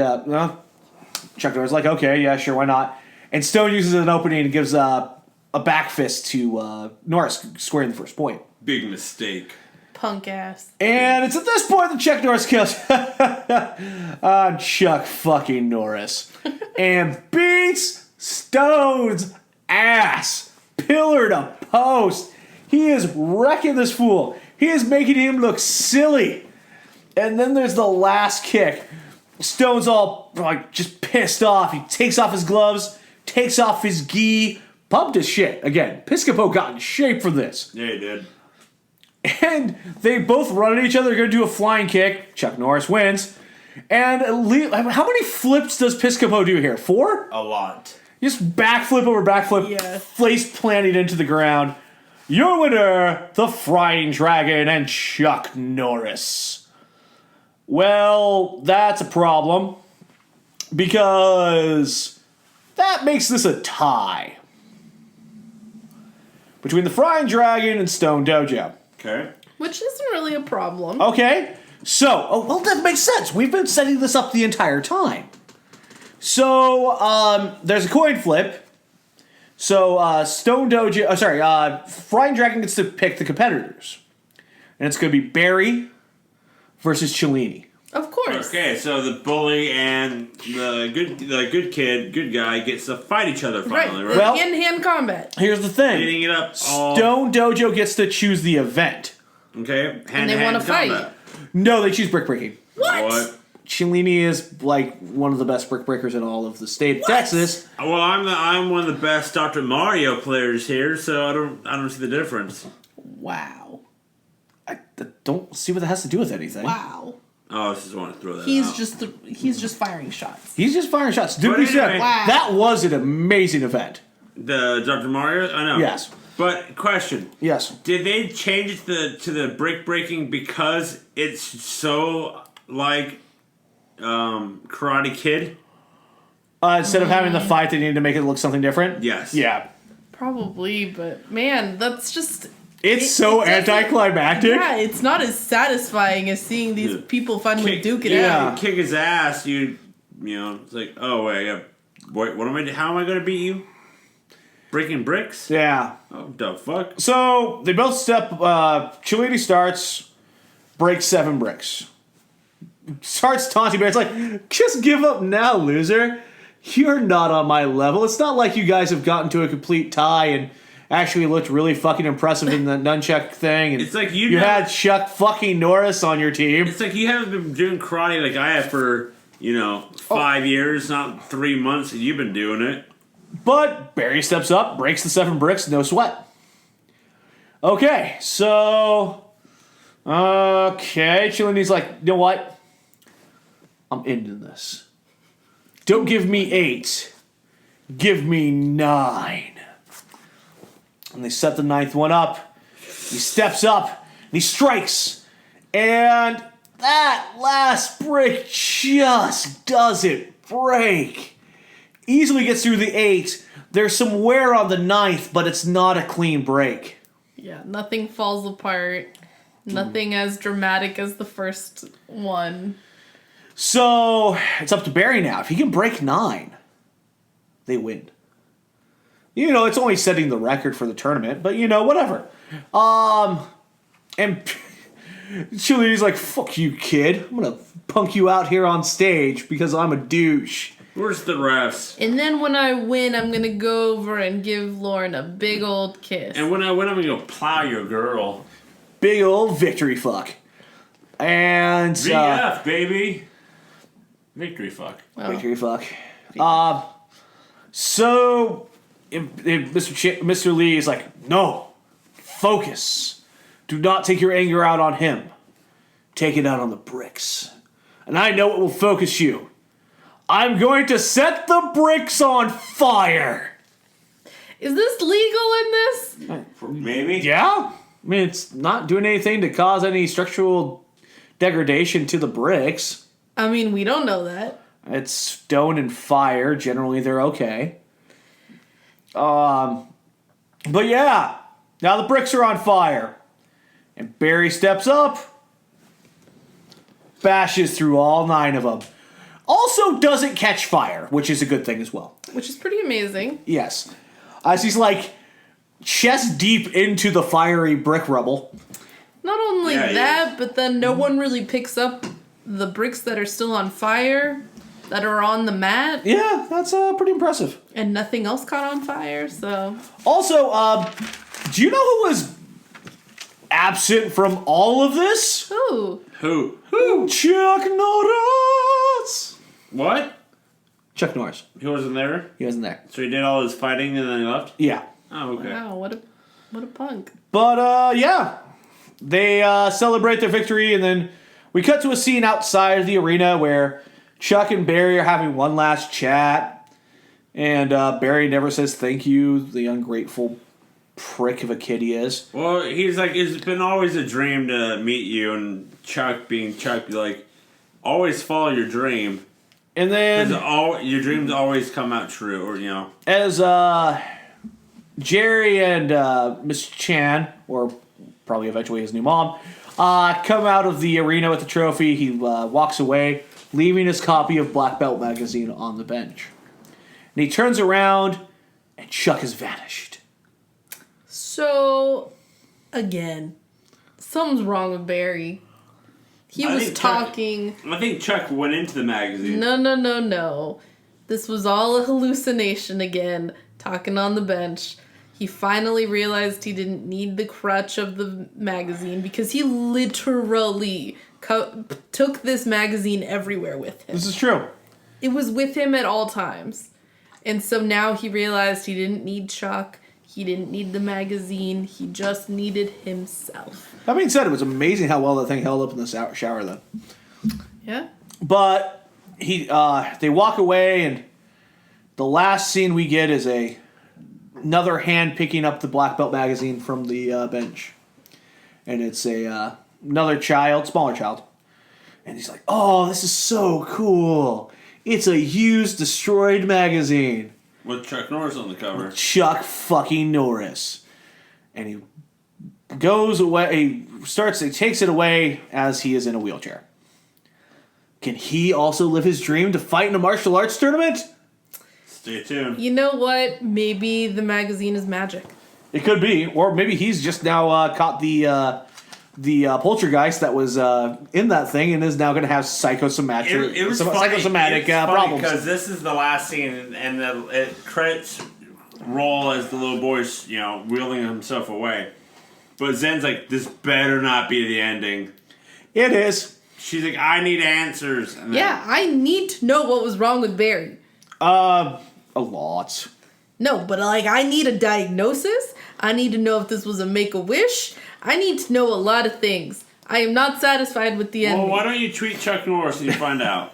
S1: Chuck Norris is like, okay, yeah, sure, why not? And Stone uses an opening and gives a back fist to Norris, scoring the first point.
S3: Big mistake.
S2: Punk ass.
S1: And it's at this point that Chuck Norris kills Chuck fucking Norris. And beats Stone's ass. Pillar to post. He is wrecking this fool. He is making him look silly. And then there's the last kick. Stone's all like just pissed off. He takes off his gloves, takes off his gi, pumped his shit. Again, Piscopo got in shape for this.
S3: Yeah, he did.
S1: And they both run at each other. They're going to do a flying kick. Chuck Norris wins. And how many flips does Piscopo do here? 4?
S3: A lot.
S1: Just backflip over backflip,
S2: Yeah.
S1: face planted into the ground. Your winner, the Frying Dragon and Chuck Norris. Well, that's a problem. Because that makes this a tie. Between the Frying Dragon and Stone Dojo.
S3: Okay.
S2: Which isn't really a problem.
S1: Okay, so, well, that makes sense. We've been setting this up the entire time. So, there's a coin flip. So, Frying Dragon gets to pick the competitors. And it's going to be Barry versus Cellini.
S2: Of course.
S3: Okay, so the bully and the good guy gets to fight each other finally, right?
S1: Well-
S2: hand-to-hand combat.
S1: Here's the thing.
S3: Beating it up all...
S1: Stone Dojo gets to choose the event.
S3: Okay,
S2: And they want to fight.
S1: No, they choose brick breaking.
S3: What?
S1: Cellini is like one of the best brick breakers in all of the state of Texas.
S3: Well, I'm one of the best Dr. Mario players here, so I don't see the difference.
S1: Wow. I don't see what that has to do with anything.
S2: Wow.
S3: Oh, I just want to throw that
S2: He's
S3: out.
S2: just firing shots.
S1: He's just firing shots. Dude,
S3: But
S1: we said
S3: anyway-
S2: Wow.
S1: that was an amazing event.
S3: The Dr. Mario? I know.
S1: Yes.
S3: But, question.
S1: Yes.
S3: Did they change it to the brick breaking because it's so like Karate Kid?
S1: Instead of having the fight, they needed to make it look something different?
S3: Yes.
S1: Yeah.
S2: Probably, but man, that's just...
S1: It's so
S2: it doesn't-
S1: anticlimactic.
S2: Yeah, it's not as satisfying as seeing these people finally duke it
S1: yeah.
S2: out.
S3: Kick his ass, you know, it's like, oh, wait, what am I, how am I going to beat you? Breaking bricks?
S1: Yeah.
S3: Oh, the fuck?
S1: So, they both step, Cellini starts, breaks 7 bricks. Starts taunting Barry. It's like, just give up now, loser. You're not on my level. It's not like you guys have gotten to a complete tie and actually looked really fucking impressive in the nunchuck thing. And
S3: It's like
S1: you had Chuck fucking Norris on your team.
S3: It's like you haven't been doing karate like I have for, 5 years, not 3 months that you've been doing it.
S1: But Barry steps up, breaks the 7 bricks, no sweat. Okay, so... Okay, Cellini's like, you know what? I'm ending this. Don't give me 8. Give me 9. And they set the 9th one up. He steps up, and he strikes. And that last brick just doesn't break. Easily gets through the 8. There's some wear on the 9th, but it's not a clean break.
S2: Yeah, nothing falls apart. Nothing as dramatic as the first one.
S1: So, it's up to Barry now. If he can break 9, they win. It's only setting the record for the tournament, but whatever. And Cellini's like, fuck you, kid. I'm gonna punk you out here on stage because I'm a douche.
S3: Where's the refs?
S2: And then when I win, I'm gonna go over and give Lauren a big old kiss.
S3: And when I win, I'm going to go plow your girl.
S1: Big old victory fuck. And,
S3: VF, baby. Victory fuck.
S2: Oh.
S1: victory fuck. So, Mr. Lee is like, no, focus. Do not take your anger out on him. Take it out on the bricks. And I know it will focus you. I'm going to set the bricks on fire.
S2: Is this legal in this?
S3: Maybe?
S1: Yeah? I mean, it's not doing anything to cause any structural degradation to the bricks.
S2: I mean, we don't know that.
S1: It's stone and fire. Generally, they're okay. But yeah, now the bricks are on fire. And Barry steps up, bashes through all 9 of them. Also doesn't catch fire, which is a good thing as well.
S2: Which is pretty amazing.
S1: Yes. As he's like chest deep into the fiery brick rubble.
S2: Not only
S3: Yeah,
S2: that, but then no one really picks up the bricks that are still on fire, that are on the mat,
S1: Yeah, that's pretty impressive.
S2: and nothing else caught on fire, so...
S1: Also, do you know who was absent from all of this?
S2: Ooh.
S3: Who?
S1: Chuck Norris!
S3: What?
S1: Chuck Norris.
S3: He wasn't there?
S1: He wasn't there.
S3: So he did all his fighting and then he left?
S1: Yeah.
S3: Oh, okay.
S2: Wow, what a punk.
S1: But, yeah. They celebrate their victory, and then We cut to a scene outside of the arena where Chuck and Barry are having one last chat. And Barry never says thank you, the ungrateful prick of a kid he is.
S3: Well, he's like, it's been always a dream to meet you, and Chuck being Chuck, like, always follow your dream.
S1: And then
S3: your dreams always come out true, or, you know.
S1: As Jerry and Miss Chan, or probably eventually his new mom, come out of the arena with the trophy, he walks away, leaving his copy of Black Belt magazine on the bench. And he turns around, and Chuck has vanished.
S2: So, again, something's wrong with Barry. He was talking.
S3: I think Chuck went into the magazine.
S2: No. This was all a hallucination again, talking on the bench. He finally realized he didn't need the crutch of the magazine because he literally took this magazine everywhere with him.
S1: This is true.
S2: It was with him at all times. And so now he realized he didn't need Chuck. He didn't need the magazine. He just needed himself.
S1: That being said, it was amazing how well that thing held up in the shower, though.
S2: Yeah.
S1: But they walk away, and the last scene we get is another hand picking up the Black Belt magazine from the bench. And it's another child, smaller child. And he's like, oh, this is so cool. It's a used, destroyed magazine.
S3: With Chuck Norris on the cover.
S1: Chuck fucking Norris. And he goes away, he takes it away as he is in a wheelchair. Can he also live his dream to fight in a martial arts tournament?
S3: Stay tuned.
S2: You know what? Maybe the magazine is magic.
S1: It could be. Or maybe he's just now caught the poltergeist that was in that thing and is now going to have psychosomatic problems.
S3: Because this is the last scene, and the credits roll as the little boy's, wheeling himself away. But Zen's like, this better not be the ending.
S1: It is.
S3: She's like, I need answers. And
S2: yeah, I need to know what was wrong with Barry.
S1: A lot.
S2: No, but I need a diagnosis. I need to know if this was a make-a-wish. I need to know a lot of things. I am not satisfied with the ending.
S3: Well, why don't you tweet Chuck Norris and you find out?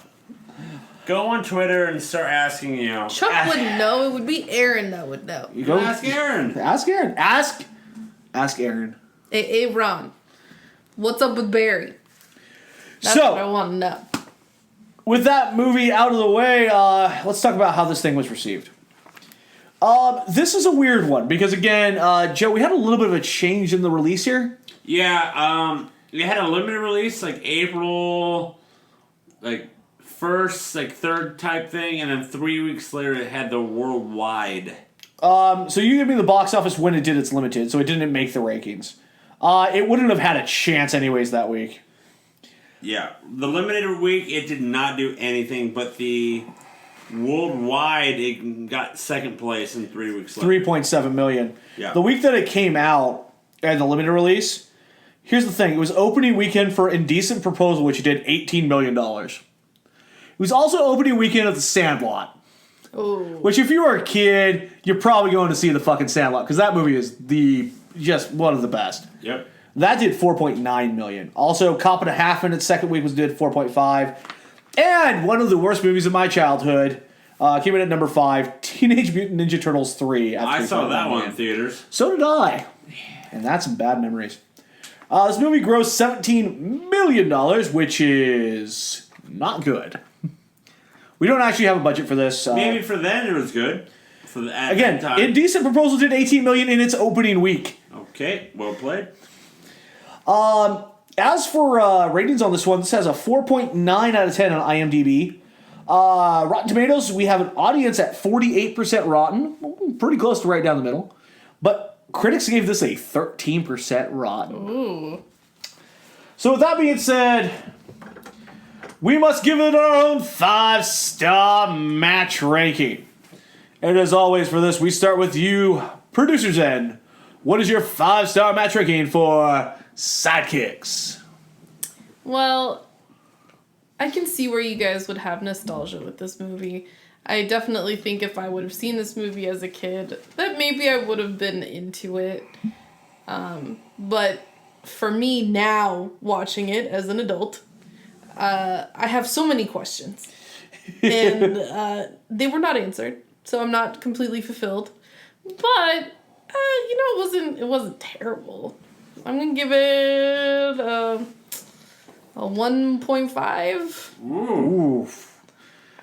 S3: Go on Twitter and start asking,
S2: Chuck wouldn't know. It would be Aaron that would know.
S3: You go ask Aaron.
S1: Ask Aaron. Ask Aaron.
S2: Hey, Ron. What's up with Barry? That's what I want to know.
S1: With that movie out of the way, let's talk about how this thing was received. This is a weird one because, again, Joe, we had a little bit of a change in the release here.
S3: Yeah, we had a limited release, like April, 1st, 3rd type thing, and then 3 weeks later it had the worldwide.
S1: So you give me the box office when it did its limited, so it didn't make the rankings. It wouldn't have had a chance anyways that week.
S3: Yeah, the limited week, it did not do anything, but the worldwide, it got second place in 3 weeks later.
S1: 3.7 million.
S3: Yeah.
S1: The week that it came out, and the limited release, here's the thing. It was opening weekend for Indecent Proposal, which did $18 million. It was also opening weekend of The Sandlot.
S2: Ooh.
S1: Which, if you were a kid, you're probably going to see The fucking Sandlot, because that movie is just one of the best.
S3: Yep.
S1: That did 4.9 million. Also, Cop and a Half in its second week did 4.5. And one of the worst movies of my childhood came in at number 5, Teenage Mutant Ninja Turtles 3.
S3: I saw that one in theaters.
S1: So did I. And that's some bad memories. This movie grossed $17 million, which is not good. We don't actually have a budget for this.
S3: Maybe for then it was good.
S1: Again, Indecent Proposal did $18 million in its opening week.
S3: Okay, well played.
S1: As for ratings on this one, this has a 4.9 out of 10 on IMDb. Rotten Tomatoes, we have an audience at 48% rotten. Pretty close to right down the middle. But critics gave this a 13% rotten.
S2: Ooh.
S1: So with that being said, we must give it our own 5-star match ranking. And as always for this, we start with you, Producer Zen. What is your 5-star match ranking for Sidekicks?
S2: Well, I can see where you guys would have nostalgia with this movie. I definitely think if I would have seen this movie as a kid, that maybe I would have been into it. But for me now, watching it as an adult, I have so many questions. And they were not answered, so I'm not completely fulfilled. But it wasn't terrible. I'm gonna give it a 1.5.
S1: Ooh.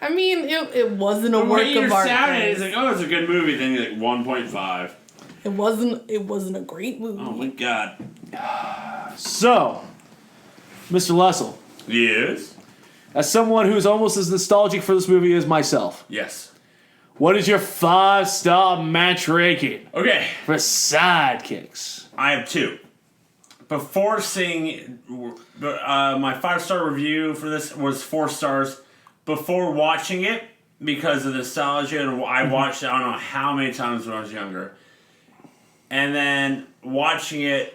S2: I mean, it wasn't a work of art.
S3: It's like, oh, it's a good movie. Then you're like 1.5.
S2: It wasn't a great movie.
S3: Oh my god.
S1: So, Mr. Lessel.
S3: Yes.
S1: As someone who's almost as nostalgic for this movie as myself,
S3: Yes.
S1: what is your 5-star match ranking
S3: Okay.
S1: for Sidekicks?
S3: I have 2. Before seeing my 5-star review for this was 4 stars. Before watching it, because of nostalgia, and I watched it I don't know how many times when I was younger. And then watching it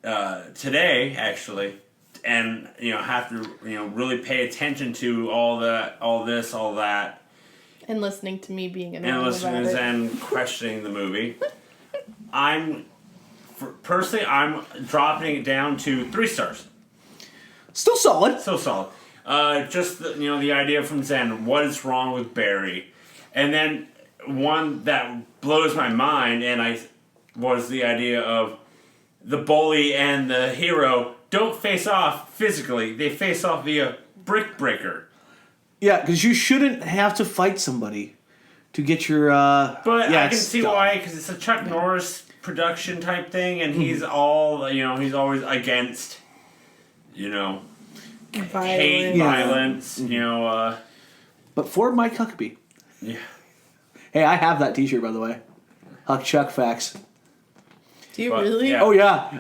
S3: today, actually, and have to really pay attention to all that,
S2: And listening to me being
S3: and
S2: annoying
S3: listening
S2: about it.
S3: and questioning the movie. I'm dropping it down to 3 stars.
S1: Still solid.
S3: So solid. Just the idea from Zen, what is wrong with Barry, and then one that blows my mind, was the idea of the bully and the hero don't face off physically; they face off via brick breaker.
S1: Yeah, because you shouldn't have to fight somebody to get your.
S3: But
S1: yeah,
S3: I can see why, because it's a Chuck Norris production type thing, and he's all he's always against hate, violence,
S1: But for Mike Huckabee.
S3: Yeah.
S1: Hey, I have that T-shirt, by the way. Huck Chuck facts.
S2: Do you really?
S3: Yeah.
S1: Oh yeah.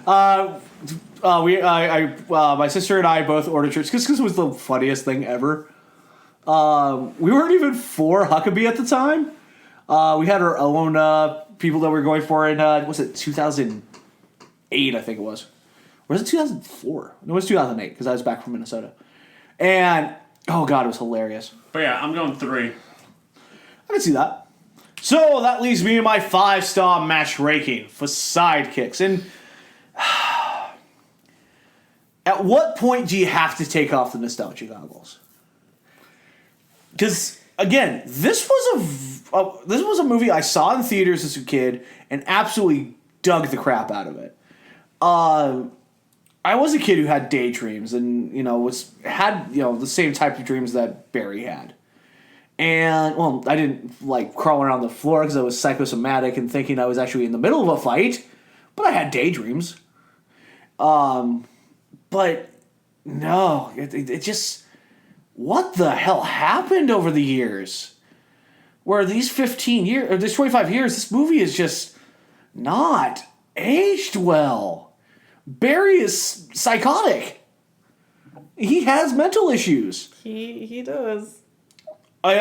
S1: My sister and I both ordered shirts because it was the funniest thing ever. We weren't even for Huckabee at the time. We had our own people that we were going for in was it 2008? I think it was. Or was it 2004? No, it was 2008 because I was back from Minnesota. And oh god, it was hilarious.
S3: But yeah, I'm going 3.
S1: I can see that. So that leaves me to my 5-star match ranking for Sidekicks. And at what point do you have to take off the nostalgia goggles? Because again, this was a movie I saw in theaters as a kid and absolutely dug the crap out of it. I was a kid who had daydreams and had the same type of dreams that Barry had. And, well, I didn't, like, crawl around the floor because I was psychosomatic and thinking I was actually in the middle of a fight. But I had daydreams. But, no, it just... What the hell happened over the years? Where these 15 years, or these 25 years, this movie is just not aged well. Barry is psychotic. He has mental issues.
S2: He does.
S1: I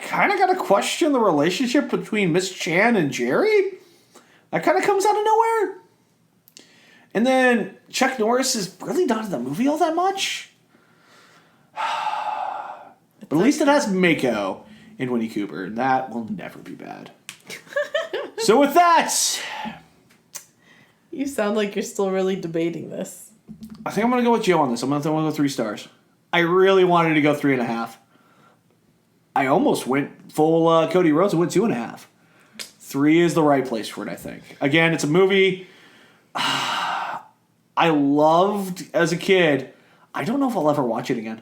S1: kind of got to question the relationship between Miss Chan and Jerry. That kind of comes out of nowhere. And then Chuck Norris is really not in the movie all that much. But at least it has Mako and Winnie Cooper, and that will never be bad. So with that...
S2: You sound like you're still really debating this.
S1: I think I'm going to go with Joe on this. I'm going to go 3 stars. I really wanted to go 3.5. I almost went full Cody Rhodes and went 2.5. 3 is the right place for it, I think. Again, it's a movie I loved as a kid. I don't know if I'll ever watch it again.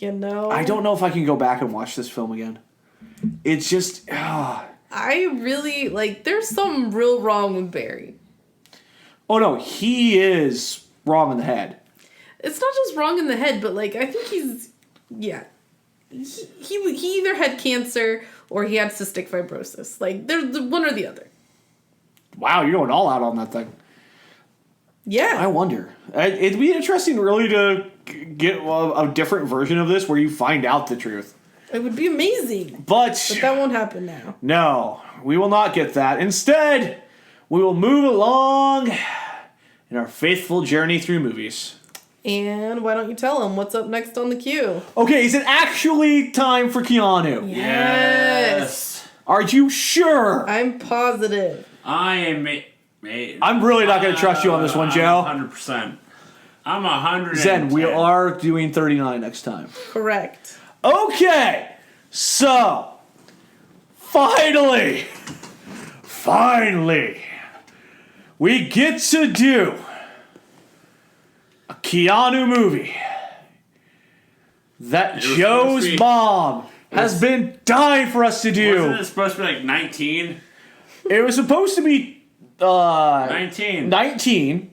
S1: I don't know if I can go back and watch this film again. It's just...
S2: I really, there's something real wrong with Barry.
S1: Oh, no, he is wrong in the head.
S2: It's not just wrong in the head, but, I think he's... Yeah. He either had cancer or he had cystic fibrosis. There's one or the other.
S1: Wow, you're going all out on that thing.
S2: Yeah.
S1: I wonder. It'd be interesting, really, to get a different version of this where you find out the truth.
S2: It would be amazing.
S1: But
S2: that won't happen now.
S1: No, we will not get that. Instead, we will move along in our faithful journey through movies.
S2: And why don't you tell him what's up next on the queue?
S1: Okay, is it actually time for Keanu?
S2: Yes.
S1: Are you sure?
S2: I'm positive.
S3: I am...
S1: I'm really not going to trust you on this one, Joe.
S3: 100%. I'm 110.
S1: Zen, we are doing 39 next time.
S2: Correct.
S1: Okay, so finally, we get to do a Keanu movie that Joe's mom has been dying for us to do.
S3: Wasn't it supposed to be like 19?
S1: It was supposed to be
S3: 19.
S1: 19.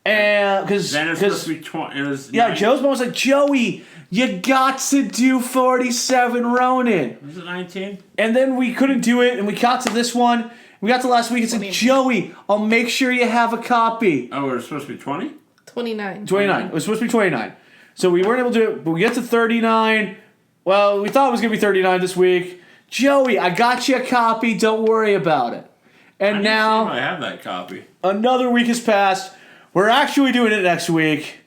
S1: And because
S3: Then it was supposed to be 20. It was
S1: yeah, Joe's mom was like, Joey, you got to do 47 Ronin.
S3: Was it 19?
S1: And then we couldn't do it, and we got to this one. We got to last week and said, Joey, I'll make sure you have a copy.
S3: Oh, it was supposed to be 20?
S2: 29.
S1: 29. It was supposed to be 29. So we weren't able to do it, but we get to 39. Well, we thought it was going to be 39 this week. Joey, I got you a copy. Don't worry about it. And now
S3: I have that copy.
S1: Another week has passed. We're actually doing it next week.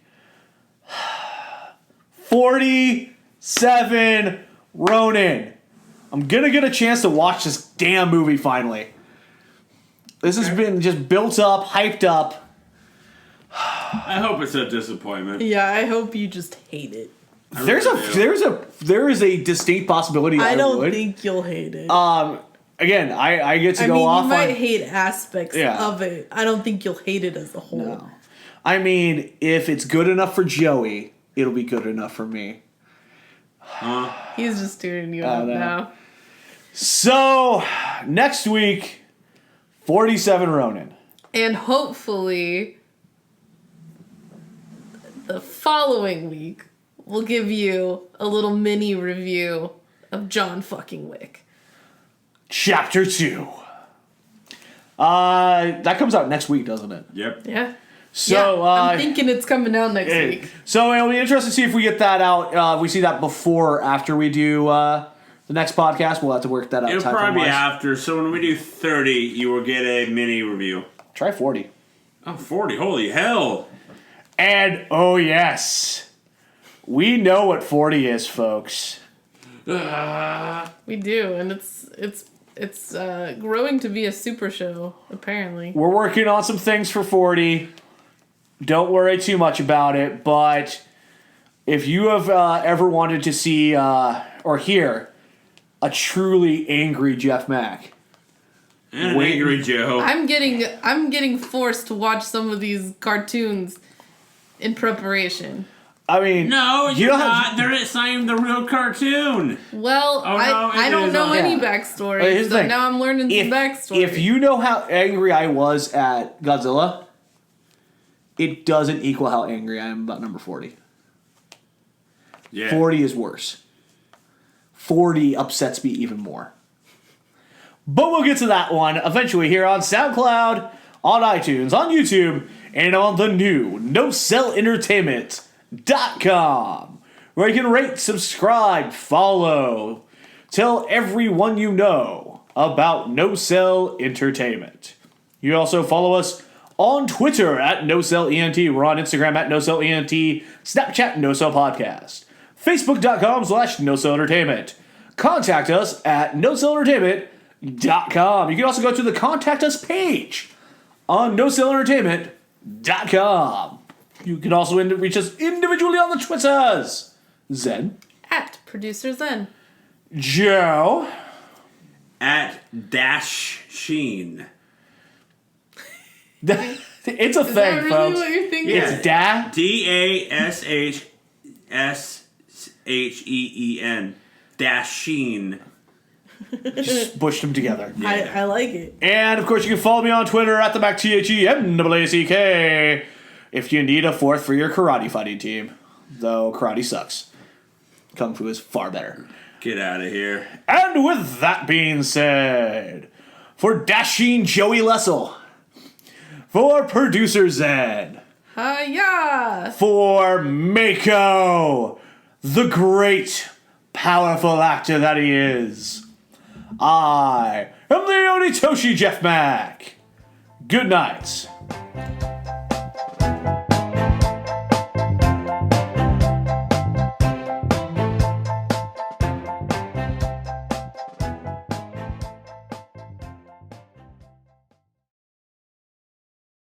S1: 47 Ronin. I'm going to get a chance to watch this damn movie finally. This has been just built up, hyped up.
S3: I hope it's a disappointment.
S2: Yeah, I hope you just hate it.
S1: There is a distinct possibility
S2: I don't
S1: would.
S2: think you'll hate it.
S1: Again, I get to go
S2: mean,
S1: off
S2: you might
S1: on
S2: hate aspects of it. I don't think you'll hate it as a whole.
S1: No. I mean, if it's good enough for Joey, it'll be good enough for me.
S2: He's just doing you up now.
S1: So, next week, 47 Ronin.
S2: And hopefully, the following week, we'll give you a little mini review of John fucking Wick.
S1: Chapter 2. That comes out next week, doesn't it?
S3: Yep.
S2: Yeah.
S1: So
S2: I'm thinking it's coming out next week.
S1: So it'll be interesting to see if we get that out. If we see that before or after we do the next podcast. We'll have to work that out.
S3: It'll probably be after. So when we do 30, you will get a mini review.
S1: Try 40.
S3: Oh, 40. Holy hell.
S1: And, oh yes, we know what 40 is, folks.
S2: We do, and it's growing to be a super show, apparently.
S1: We're working on some things for 40. Don't worry too much about it, but if you have ever wanted to see or hear a truly angry Jeff Mack.
S3: And an angry Joe.
S2: I'm getting forced to watch some of these cartoons in preparation.
S1: I mean,
S3: no, you're not. It's not even the real cartoon.
S2: Well, I don't know any backstory, so now I'm learning some backstory.
S1: If you know how angry I was at Godzilla, it doesn't equal how angry I am about number 40.
S3: Yeah.
S1: 40 is worse. 40 upsets me even more. But we'll get to that one eventually here on SoundCloud, on iTunes, on YouTube, and on the new NoCellEntertainment.com, where you can rate, subscribe, follow, tell everyone you know about No Cell Entertainment. You can also follow us on Twitter at NoCellENT. We're on Instagram at NoCellENT, Snapchat NoCellPodcast, Facebook.com/NoCellEntertainment. Contact us at NoCellEntertainment.com. You can also go to the Contact Us page on NoCellEntertainment.com. You can also reach us individually on the Twitters. Zen.
S2: At Producer Zen.
S1: Joe.
S3: At Dash Sheen.
S1: It's a thing,
S2: that really
S1: folks.
S2: what you're thinking?
S1: It's Da.
S3: DASHSHEEN. Dasheen.
S1: Just pushed them together.
S2: Yeah. I like it.
S1: And, of course, you can follow me on Twitter at TheMacTheMAACK if you need a fourth for your karate fighting team. Though karate sucks. Kung Fu is far better.
S3: Get out of here.
S1: And with that being said, for Dashing Joey Lessel, for Producer Zen,
S2: Hiya!
S1: for Mako, the great, powerful actor that he is, I am the Onitoshi Jeff Mack. Good night.